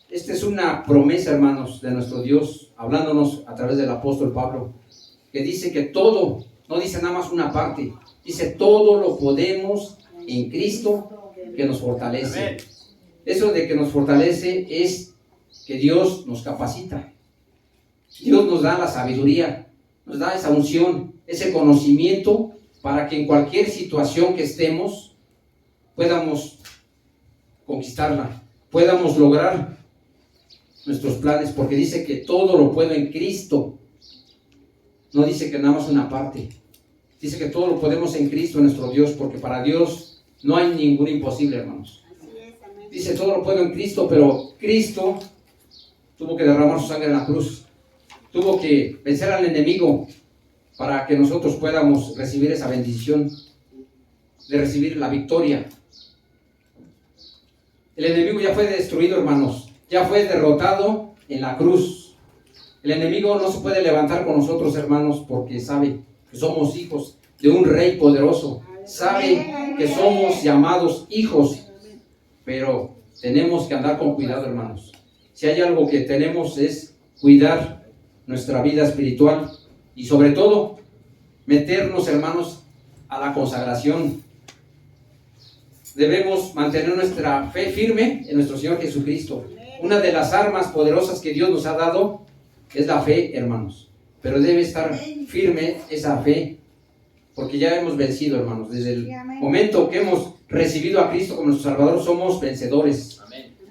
Esta es una promesa, hermanos, de nuestro Dios, hablándonos a través del apóstol Pablo, que dice que todo, no dice nada más una parte, dice todo lo podemos en Cristo que nos fortalece. Eso de que nos fortalece es que Dios nos capacita. Dios nos da la sabiduría, nos da esa unción, ese conocimiento para que en cualquier situación que estemos podamos conquistarla, podamos lograr nuestros planes, porque dice que todo lo puedo en Cristo. No dice que nada más una parte. Dice que todo lo podemos en Cristo, nuestro Dios, porque para Dios no hay ningún imposible, hermanos. Dice todo lo puedo en Cristo, pero Cristo tuvo que derramar su sangre en la cruz tuvo que vencer al enemigo para que nosotros podamos recibir esa bendición de recibir la victoria. El enemigo ya fue destruido, hermanos, ya fue derrotado en la cruz. El enemigo no se puede levantar con nosotros, hermanos, porque sabe que somos hijos de un rey poderoso, sabe que somos llamados hijos, pero tenemos que andar con cuidado, hermanos. Si hay algo que tenemos es cuidar nuestra vida espiritual y sobre todo meternos, hermanos, a la consagración. Debemos mantener nuestra fe firme en nuestro Señor Jesucristo. Una de las armas poderosas que Dios nos ha dado es la fe, hermanos. Pero debe estar firme esa fe, porque ya hemos vencido, hermanos. Desde el momento que hemos recibido a Cristo como nuestro Salvador, somos vencedores.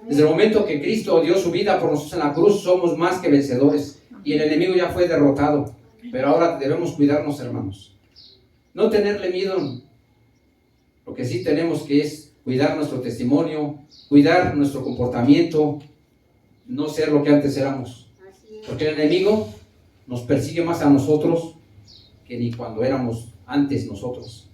Desde el momento que Cristo dio su vida por nosotros en la cruz, somos más que vencedores. Y el enemigo ya fue derrotado. Pero ahora debemos cuidarnos, hermanos. No tenerle miedo. Lo que sí tenemos que es cuidar nuestro testimonio, cuidar nuestro comportamiento, no ser lo que antes éramos. Porque el enemigo nos persigue más a nosotros que ni cuando éramos antes nosotros.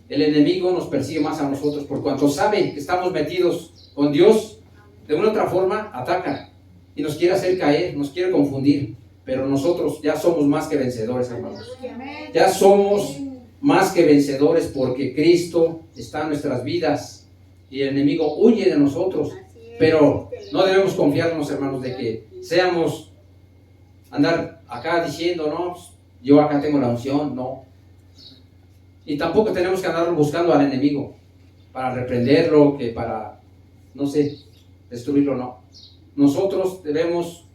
El enemigo nos persigue más a nosotros por cuanto sabe que estamos metidos con Dios. De una u otra forma ataca y nos quiere hacer caer, nos quiere confundir. Pero nosotros ya somos más que vencedores, hermanos. Ya somos más que vencedores porque Cristo está en nuestras vidas y el enemigo huye de nosotros. Pero no debemos confiarnos, hermanos, de que seamos andar acá diciendo, no, yo acá tengo la unción, no. Y tampoco tenemos que andar buscando al enemigo para reprenderlo, que para, no sé, destruirlo, no. Nosotros debemos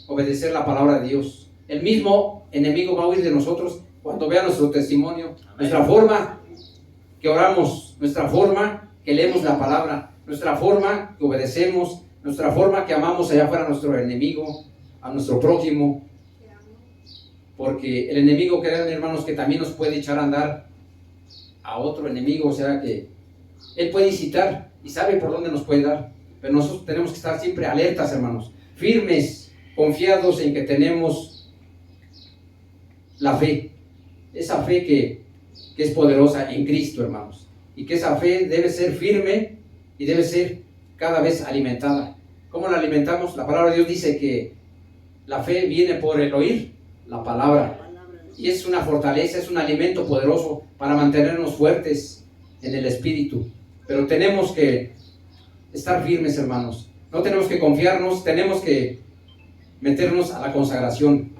obedecer la palabra de Dios. El mismo enemigo va a huir de nosotros cuando vea nuestro testimonio, nuestra forma que oramos, nuestra forma que leemos la palabra, nuestra forma que obedecemos, nuestra forma que amamos allá afuera a nuestro enemigo, a nuestro prójimo. Porque el enemigo, crean, hermanos, que también nos puede echar a andar a otro enemigo, o sea que él puede incitar y sabe por dónde nos puede dar. Pero nosotros tenemos que estar siempre alertas, hermanos, firmes, confiados en que tenemos la fe, esa fe que es poderosa en Cristo, hermanos, y que esa fe debe ser firme y debe ser cada vez alimentada. ¿Cómo la alimentamos? La palabra de Dios dice que la fe viene por el oír la palabra, y es una fortaleza, es un alimento poderoso para mantenernos fuertes en el espíritu. Pero tenemos que estar firmes, hermanos, no tenemos que confiarnos, tenemos que meternos a la consagración.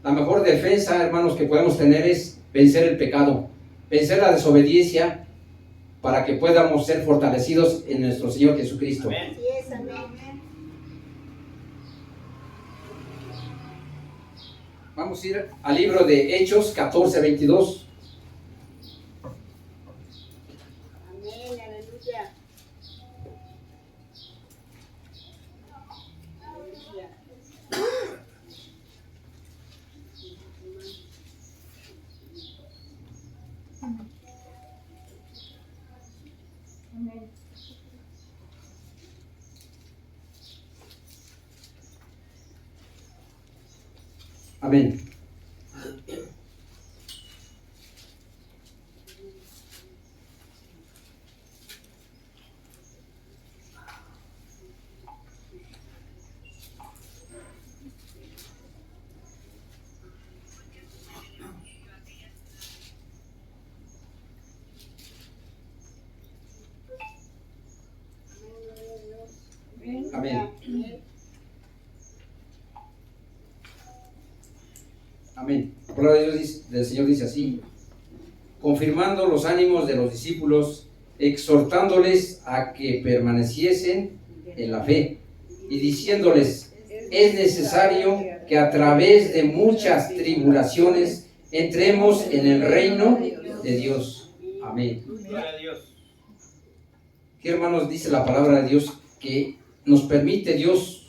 La mejor defensa, hermanos, que podemos tener es vencer el pecado, vencer la desobediencia, para que podamos ser fortalecidos en nuestro Señor Jesucristo. Amén. Vamos a ir al libro de Hechos 14:22. Amén, aleluya. Amén. Amén. Amén. Amén. La palabra de Dios del Señor dice así: confirmando los ánimos de los discípulos, exhortándoles a que permaneciesen en la fe y diciéndoles: es necesario que a través de muchas tribulaciones entremos en el reino de Dios. Amén. Gloria a Dios. ¿Qué, hermanos, dice la palabra de Dios? Que nos permite Dios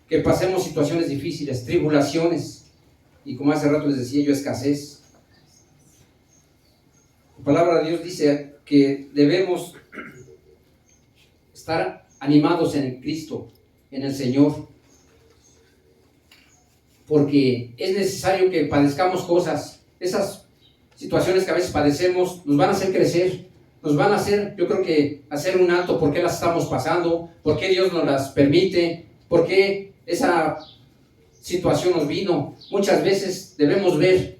que pasemos situaciones difíciles, tribulaciones, y como hace rato les decía yo, escasez. La palabra de Dios dice que debemos estar animados en Cristo, en el Señor. porque es necesario que padezcamos cosas. Esas situaciones que a veces padecemos nos van a hacer crecer, nos van a hacer, yo creo que hacer un alto, por qué las estamos pasando, por qué Dios nos las permite, por qué esa situación nos vino. Muchas veces debemos ver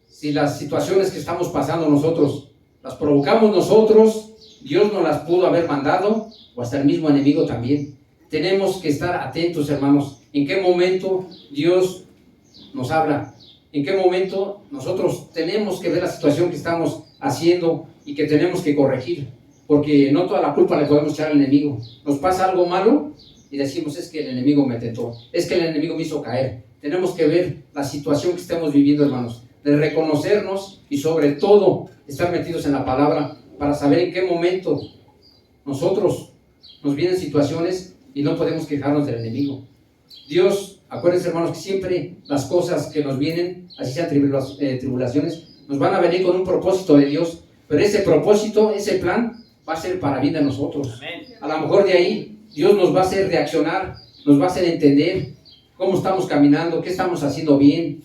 si las situaciones que estamos pasando nosotros las provocamos nosotros, Dios nos las pudo haber mandado, o hasta el mismo enemigo también. Tenemos que estar atentos, hermanos, en qué momento Dios nos habla, en qué momento nosotros tenemos que ver la situación que estamos haciendo y que tenemos que corregir, porque no toda la culpa le podemos echar al enemigo. Nos pasa algo malo y decimos, es que el enemigo me tentó, es que el enemigo me hizo caer. Tenemos que ver la situación que estamos viviendo, hermanos, de reconocernos y sobre todo estar metidos en la palabra para saber en qué momento nosotros nos vienen situaciones y no podemos quejarnos del enemigo. Dios, acuérdense, hermanos, que siempre las cosas que nos vienen, así sean tribulaciones, nos van a venir con un propósito de Dios, pero ese propósito, ese plan va a ser para bien de nosotros. A lo mejor de ahí Dios nos va a hacer reaccionar, nos va a hacer entender cómo estamos caminando, qué estamos haciendo bien,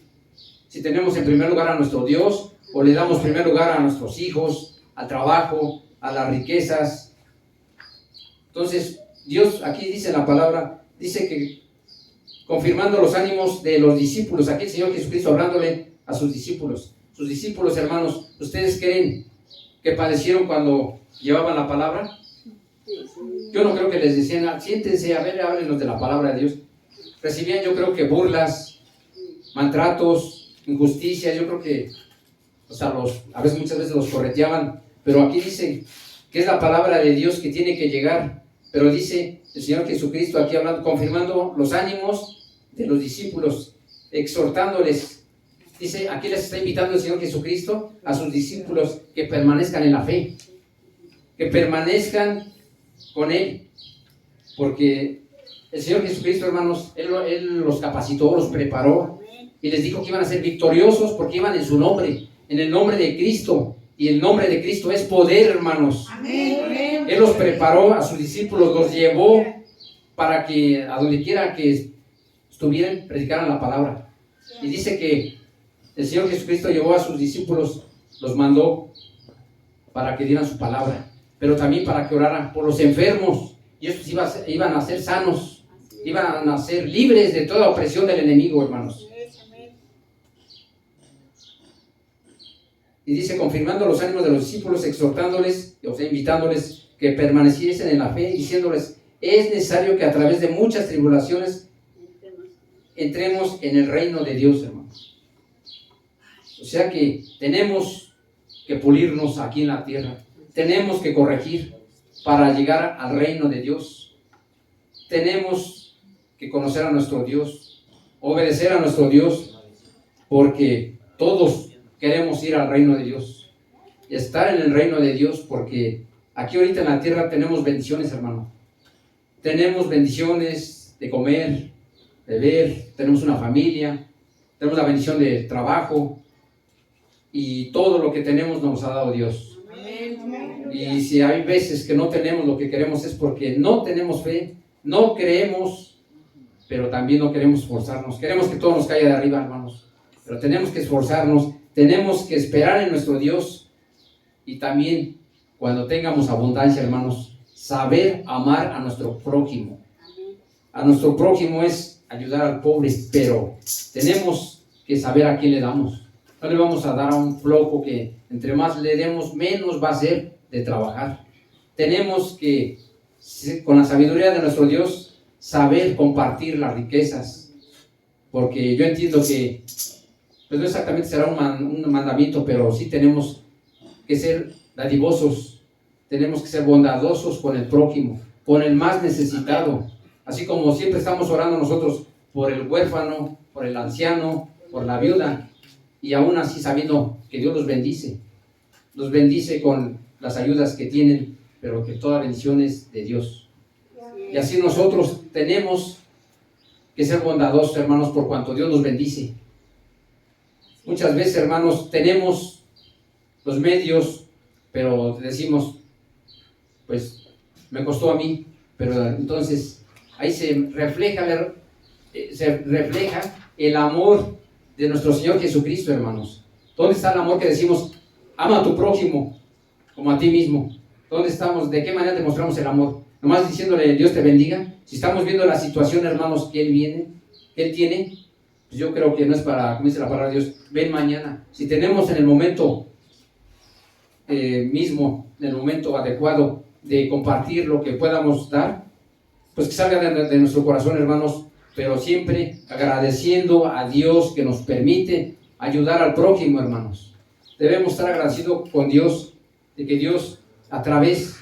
si tenemos en primer lugar a nuestro Dios o le damos primer lugar a nuestros hijos, al trabajo, a las riquezas. Entonces Dios aquí dice en la palabra, dice que confirmando los ánimos de los discípulos, aquí el Señor Jesucristo hablándole a sus discípulos. Sus discípulos, hermanos, ¿ustedes creen que padecieron cuando llevaban la palabra? Yo no creo que les decían, siéntense, a ver, háblenos de la palabra de Dios. Recibían, yo creo que burlas, maltratos, injusticias. Yo creo que, a veces, muchas veces los correteaban, pero aquí dice que es la palabra de Dios que tiene que llegar. Pero dice el Señor Jesucristo aquí hablando, confirmando los ánimos de los discípulos, exhortándoles. Dice, aquí les está invitando el Señor Jesucristo a sus discípulos que permanezcan en la fe, que permanezcan con Él, porque el Señor Jesucristo, hermanos, Él los capacitó, los preparó y les dijo que iban a ser victoriosos porque iban en su nombre, en el nombre de Cristo, y el nombre de Cristo es poder, hermanos. Amén. Él los preparó a sus discípulos, los llevó para que a donde quiera que estuvieran, predicaran la palabra. Y dice que el Señor Jesucristo llevó a sus discípulos, los mandó para que dieran su palabra, pero también para que oraran por los enfermos, y estos iban a ser sanos, iban a ser libres de toda opresión del enemigo, hermanos. Y dice, confirmando los ánimos de los discípulos, exhortándoles, o sea, invitándoles que permaneciesen en la fe, diciéndoles, es necesario que a través de muchas tribulaciones entremos en el reino de Dios, hermanos. O sea que tenemos que pulirnos aquí en la tierra, tenemos que corregir para llegar al reino de Dios. Tenemos que conocer a nuestro Dios, obedecer a nuestro Dios, porque todos queremos ir al reino de Dios, estar en el reino de Dios, porque aquí ahorita en la tierra tenemos bendiciones, hermano. Tenemos bendiciones de comer, de ver, tenemos una familia, tenemos la bendición de trabajo, y todo lo que tenemos nos ha dado Dios. Y si hay veces que no tenemos lo que queremos es porque no tenemos fe, no creemos, pero también no queremos esforzarnos. Queremos que todo nos caiga de arriba, hermanos, pero tenemos que esforzarnos, tenemos que esperar en nuestro Dios, y también cuando tengamos abundancia, hermanos, saber amar a nuestro prójimo. A nuestro prójimo es ayudar al pobre, pero tenemos que saber a quién le damos. No le vamos a dar a un flojo que entre más le demos, menos va a ser de trabajar. Tenemos que, con la sabiduría de nuestro Dios, saber compartir las riquezas, porque yo entiendo que pues no exactamente será un mandamiento, pero sí tenemos que ser dadivosos, tenemos que ser bondadosos con el prójimo, con el más necesitado, así como siempre estamos orando nosotros por el huérfano, por el anciano, por la viuda, y aún así sabiendo que Dios los bendice con las ayudas que tienen, pero que toda bendición es de Dios. Y así nosotros tenemos que ser bondadosos, hermanos, por cuanto Dios nos bendice. Muchas veces, hermanos, tenemos los medios, pero decimos, pues me costó a mí, pero entonces ahí se refleja se refleja el amor de nuestro Señor Jesucristo, hermanos. ¿Dónde está el amor que decimos, ama a tu prójimo como a ti mismo? ¿Dónde estamos? ¿De qué manera demostramos el amor? Nomás diciéndole, Dios te bendiga. Si estamos viendo la situación, hermanos, que Él tiene, pues yo creo que no es para, como dice la palabra de Dios, ven mañana. Si tenemos en el momento mismo, en el momento adecuado de compartir lo que podamos dar, pues que salga de nuestro corazón, hermanos, pero siempre agradeciendo a Dios que nos permite ayudar al prójimo, hermanos. Debemos estar agradecidos con Dios, de que Dios, a través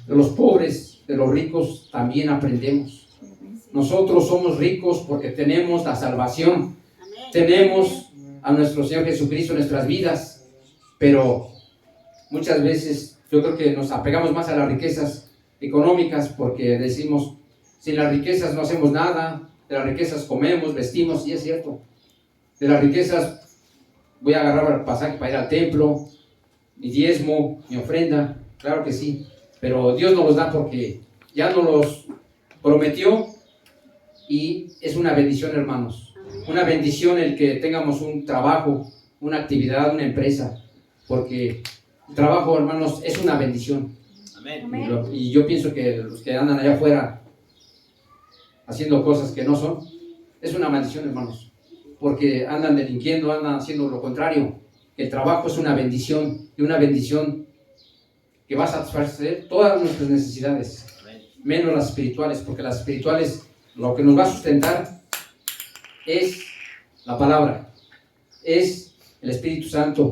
de los pobres, de los ricos, también aprendemos. Nosotros somos ricos porque tenemos la salvación, tenemos a nuestro Señor Jesucristo en nuestras vidas, pero muchas veces yo creo que nos apegamos más a las riquezas económicas porque decimos, sin las riquezas no hacemos nada, de las riquezas comemos, vestimos, y es cierto. De las riquezas voy a agarrar el pasaje para ir al templo, mi diezmo, mi ofrenda, claro que sí, pero Dios nos los da porque ya nos los prometió y es una bendición, hermanos. Una bendición el que tengamos un trabajo, una actividad, una empresa, porque el trabajo, hermanos, es una bendición. Amén. Y yo pienso que los que andan allá afuera haciendo cosas que no son, es una maldición, hermanos, porque andan delinquiendo, andan haciendo lo contrario. El trabajo es una bendición, y una bendición que va a satisfacer todas nuestras necesidades, menos las espirituales, porque las espirituales, lo que nos va a sustentar es la palabra, es el Espíritu Santo,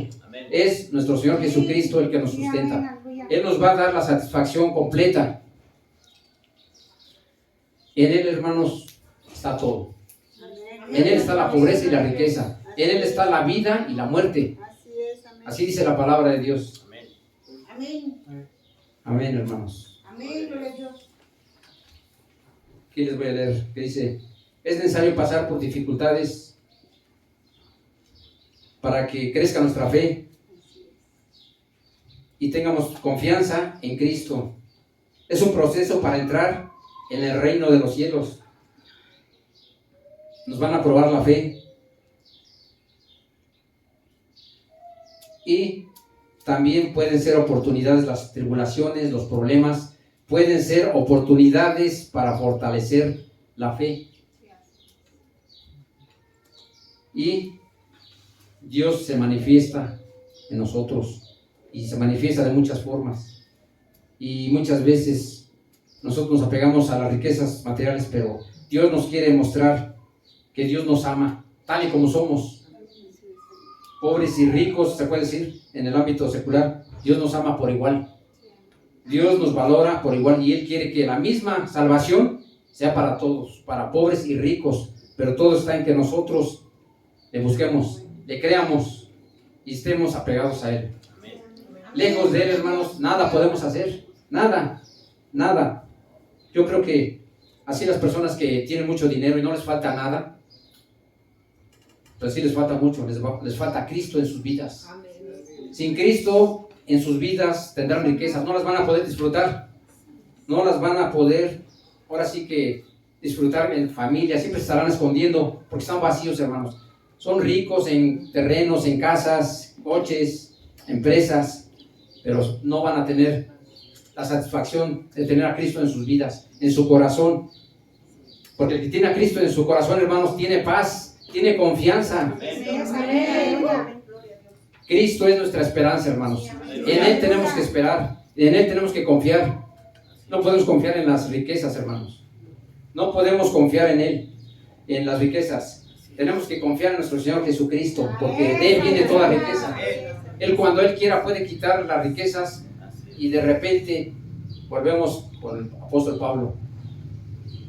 es nuestro Señor Jesucristo el que nos sustenta. Él nos va a dar la satisfacción completa. En Él, hermanos, está todo. En Él está la pobreza y la riqueza. En Él está la vida y la muerte. Así dice la palabra de Dios. Amén. Amén, hermanos. Amén, gloria a Dios. Aquí les voy a leer, que dice, es necesario pasar por dificultades para que crezca nuestra fe y tengamos confianza en Cristo. Es un proceso para entrar en el reino de los cielos. Nos van a probar la fe. Y también pueden ser oportunidades, las tribulaciones, los problemas, pueden ser oportunidades para fortalecer la fe. Y Dios se manifiesta en nosotros y se manifiesta de muchas formas. Y muchas veces nosotros nos apegamos a las riquezas materiales, pero Dios nos quiere mostrar que Dios nos ama tal y como somos, pobres y ricos, se puede decir, en el ámbito secular. Dios nos ama por igual, Dios nos valora por igual, y Él quiere que la misma salvación sea para todos, para pobres y ricos, pero todo está en que nosotros le busquemos, le creamos y estemos apegados a Él. Lejos de Él, hermanos, nada podemos hacer, nada. Yo creo que así las personas que tienen mucho dinero y no les falta nada, pues sí les falta mucho, les falta Cristo en sus vidas. Sin Cristo en sus vidas tendrán riquezas, no las van a poder disfrutar, no las van a poder, ahora sí que disfrutar en familia, siempre se estarán escondiendo porque están vacíos, hermanos. Son ricos en terrenos, en casas, coches, empresas, pero no van a tener la satisfacción de tener a Cristo en sus vidas, en su corazón. Porque el que tiene a Cristo en su corazón, hermanos, tiene paz, tiene confianza. Cristo es nuestra esperanza, hermanos. En Él tenemos que esperar, en Él tenemos que confiar. No podemos confiar en las riquezas, hermanos. No podemos confiar en Él, en las riquezas. Tenemos que confiar en nuestro Señor Jesucristo, porque de Él viene toda riqueza. Él, cuando Él quiera, puede quitar las riquezas y de repente volvemos con el apóstol Pablo.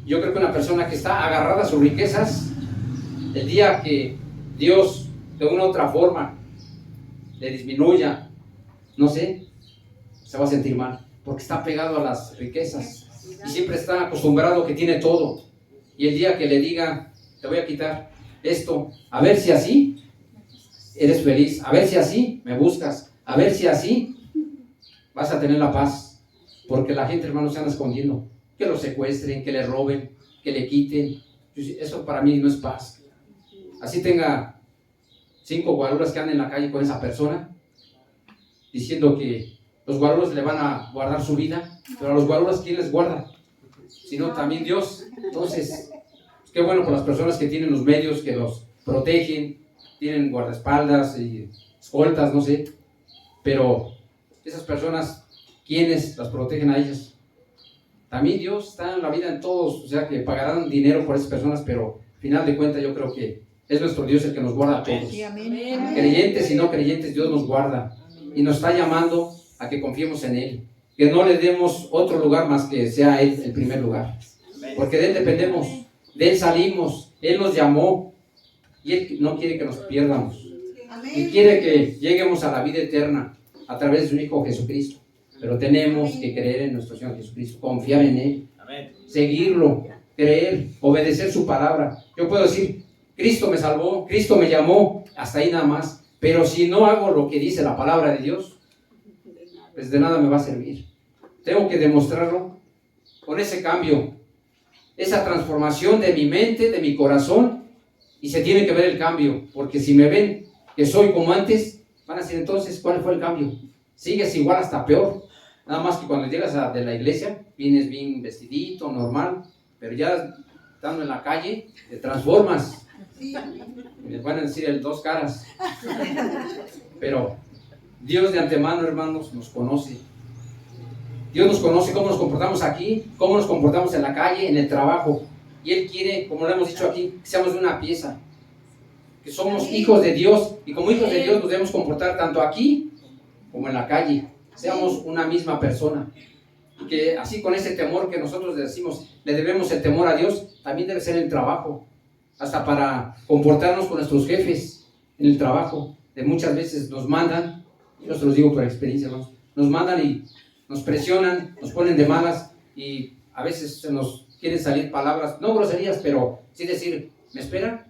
Yo creo que una persona que está agarrada a sus riquezas, el día que Dios de una u otra forma le disminuya, no sé, se va a sentir mal, porque está pegado a las riquezas y siempre está acostumbrado que tiene todo. Y el día que le diga, te voy a quitar esto, a ver si así eres feliz, a ver si así me buscas, a ver si así vas a tener la paz, porque la gente, hermanos, se anda escondiendo, que lo secuestren, que le roben, que le quiten, Eso para mí no es paz. Así tenga 5 guaruras que anden en la calle con esa persona, diciendo que los guaruras le van a guardar su vida, pero a los guaruras, ¿quién les guarda? Sino también Dios. Entonces, qué bueno por las personas que tienen los medios, que los protegen, tienen guardaespaldas y escoltas, no sé, pero esas personas, ¿quiénes las protegen a ellas? También Dios está en la vida en todos, o sea que pagarán dinero por esas personas, pero al final de cuentas yo creo que es nuestro Dios el que nos guarda a todos. Sí, amén. Creyentes y no creyentes, Dios nos guarda y nos está llamando a que confiemos en Él, que no le demos otro lugar más que sea Él el primer lugar, porque de Él dependemos, de Él salimos, Él nos llamó y Él no quiere que nos pierdamos, y quiere que lleguemos a la vida eterna a través de su Hijo Jesucristo, pero tenemos que creer en nuestro Señor Jesucristo, confiar en Él, seguirlo, creer, obedecer su palabra. Yo puedo decir, Cristo me salvó, Cristo me llamó, hasta ahí nada más, pero si no hago lo que dice la palabra de Dios, pues de nada me va a servir. Tengo que demostrarlo con ese cambio, esa transformación de mi mente, de mi corazón, y se tiene que ver el cambio, porque si me ven que soy como antes, van a decir entonces, ¿cuál fue el cambio? Sigues igual hasta peor, nada más que cuando llegas de la iglesia, vienes bien vestidito, normal, pero ya estando en la calle, te transformas. Me van a decir el 2 caras, pero Dios de antemano, hermanos, nos conoce. Dios nos conoce cómo nos comportamos aquí, cómo nos comportamos en la calle, en el trabajo, y Él quiere, como lo hemos dicho aquí, que seamos una pieza, que somos hijos de Dios, y como hijos de Dios nos debemos comportar tanto aquí como en la calle, seamos una misma persona, y que así con ese temor que nosotros le decimos, le debemos el temor a Dios, también debe ser el trabajo, hasta para comportarnos con nuestros jefes en el trabajo. De muchas veces nos mandan, yo se los digo por experiencia, hermanos, nos mandan y nos presionan, nos ponen de malas, y a veces se nos quieren salir palabras, no groserías, pero sí decir, ¿me esperan?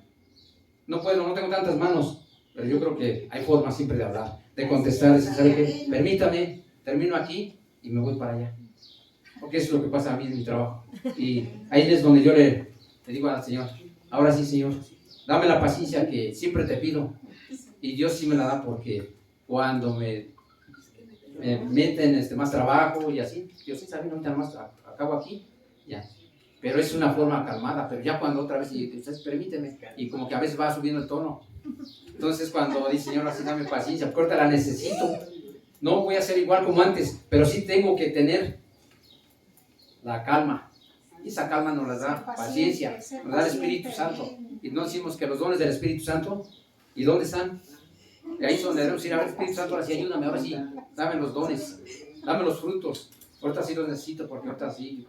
No puedo, no tengo tantas manos, pero yo creo que hay formas siempre de hablar, de contestar, decir, ¿sabe qué? Permítame, termino aquí y me voy para allá, porque eso es lo que pasa a mí en mi trabajo, y ahí es donde yo le digo al Señor, ahora sí, Señor, dame la paciencia que siempre te pido, y Dios sí me la da, porque cuando me meten más trabajo y así, Dios sí sabe, no ahorita más acabo aquí, ya, pero es una forma calmada, pero ya cuando otra vez, y ustedes permíteme, y como que a veces va subiendo el tono, entonces cuando dice, Señor, así dame paciencia, porque ahorita la necesito, no voy a ser igual como antes, pero sí tengo que tener la calma, y esa calma nos la da paciencia, nos da el Espíritu Santo, y no decimos que los dones del Espíritu Santo, ¿y dónde están? Y ahí es donde debemos ir, a ver, Espíritu Santo, ahora sí ayúdame, ahora sí, dame los dones, dame los frutos, ahorita sí los necesito, porque ahorita sí,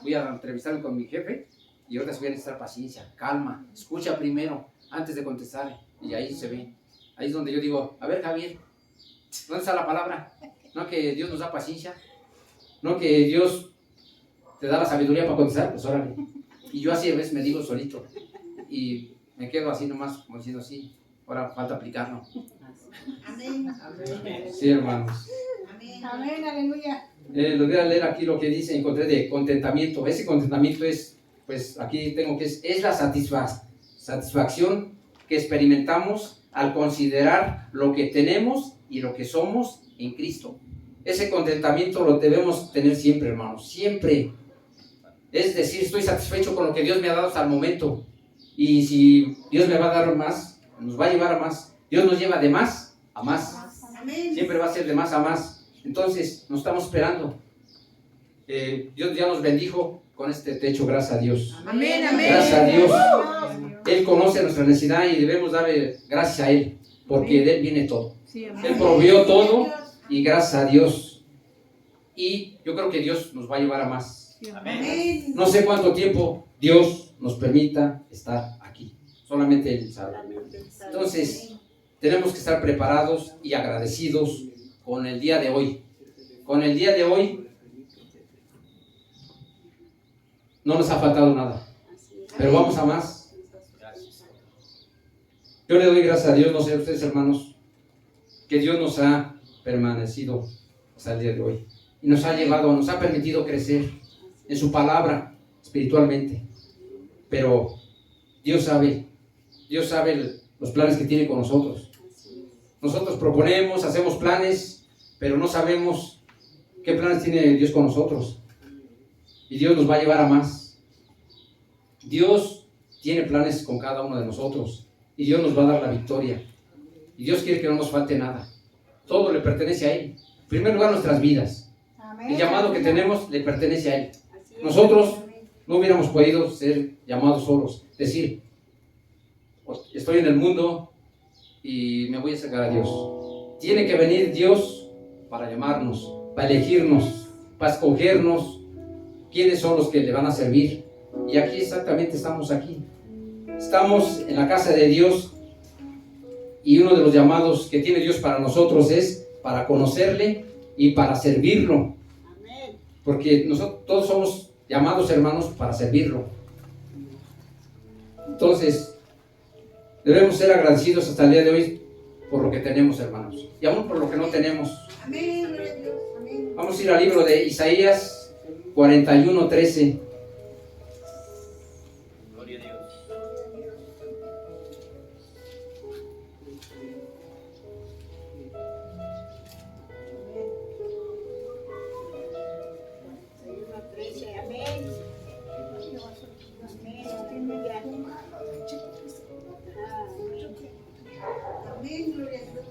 voy a entrevistarme con mi jefe, y ahorita sí voy a necesitar paciencia, calma, escucha primero, antes de contestar, y ahí se ve, ahí es donde yo digo, a ver Javier, ¿dónde está la palabra? No que Dios nos da paciencia, no que Dios te da la sabiduría para contestar, pues órale, y yo así a veces me digo solito, y me quedo así nomás, como diciendo así, ahora falta aplicarlo. Amén. Sí, hermanos. Amén, aleluya. Les voy a leer aquí lo que dice, encontré de contentamiento. Ese contentamiento es, pues aquí tengo que es la satisfacción que experimentamos al considerar lo que tenemos y lo que somos en Cristo. Ese contentamiento lo debemos tener siempre, hermanos, siempre. Es decir, estoy satisfecho con lo que Dios me ha dado hasta el momento. Y si Dios me va a dar más, nos va a llevar a más. Dios nos lleva de más a más. Siempre va a ser de más a más. Entonces, nos estamos esperando. Dios ya nos bendijo con este techo, gracias a Dios. Amén, amén. Gracias a Dios. Él conoce nuestra necesidad y debemos darle gracias a Él, porque de Él viene todo. Él proveyó todo y gracias a Dios. Y yo creo que Dios nos va a llevar a más. Amén. No sé cuánto tiempo Dios nos permita estar aquí. Solamente Él sabe. Entonces, tenemos que estar preparados y agradecidos con el día de hoy. Con el día de hoy no nos ha faltado nada, pero vamos a más. Yo le doy gracias a Dios, no sé ustedes hermanos, que Dios nos ha permanecido hasta el día de hoy y nos ha llevado, nos ha permitido crecer en su palabra espiritualmente, pero Dios sabe los planes que tiene con nosotros. Nosotros proponemos, hacemos planes, pero no sabemos qué planes tiene Dios con nosotros. Y Dios nos va a llevar a más. Dios tiene planes con cada uno de nosotros y Dios nos va a dar la victoria. Y Dios quiere que no nos falte nada. Todo le pertenece a Él. En primer lugar, nuestras vidas. El llamado que tenemos le pertenece a Él. Nosotros no hubiéramos podido ser llamados solos. Decir, estoy en el mundo y me voy a acercar a Dios. Tiene que venir Dios para llamarnos, para elegirnos, para escogernos quiénes son los que le van a servir. Y aquí exactamente estamos aquí. Estamos en la casa de Dios y uno de los llamados que tiene Dios para nosotros es para conocerle y para servirlo. Porque nosotros todos somos llamados, hermanos, para servirlo. Entonces, debemos ser agradecidos hasta el día de hoy por lo que tenemos, hermanos, y aún por lo que no tenemos. Amén. Amén. Vamos a ir al libro de Isaías 41:13. Gloria a Dios. Amén. Amén, gloria a Dios.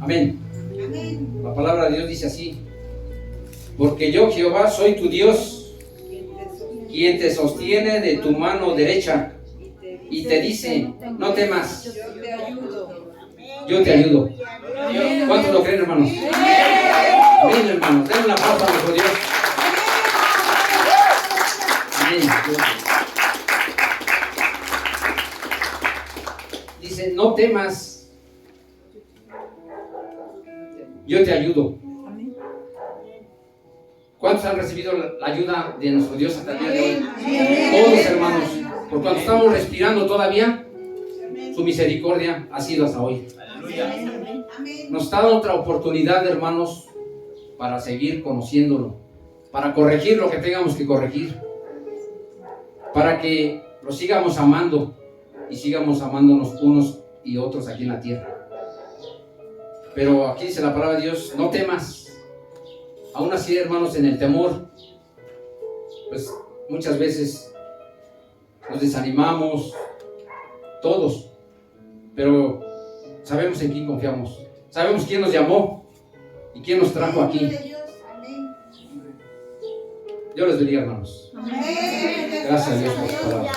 Amén. Amén. La palabra de Dios dice así: porque yo, Jehová, soy tu Dios, quien te sostiene de tu mano derecha y te dice, no temas, Yo te ayudo. yo te ayudo. ¿Cuántos lo creen, hermanos? Amén, hermanos. Den una pausa a nuestro Dios. Amén. Dice, no temas, yo te ayudo. ¿Cuántos han recibido la ayuda de nuestro Dios hasta el día de hoy? Todos, hermanos. Por cuando estamos respirando todavía, su misericordia ha sido hasta hoy. Aleluya. Amén. Nos da otra oportunidad, hermanos, para seguir conociéndolo, para corregir lo que tengamos que corregir, para que lo sigamos amando y sigamos amándonos unos y otros aquí en la tierra. Pero aquí dice la palabra de Dios, no temas. Aún así, hermanos, en el temor, pues muchas veces nos desanimamos, todos, pero sabemos en quién confiamos, sabemos quién nos llamó y quién nos trajo aquí. Gloria a Dios. Amén. Dios les bendiga, hermanos. Amén. Gracias a Dios por su palabra.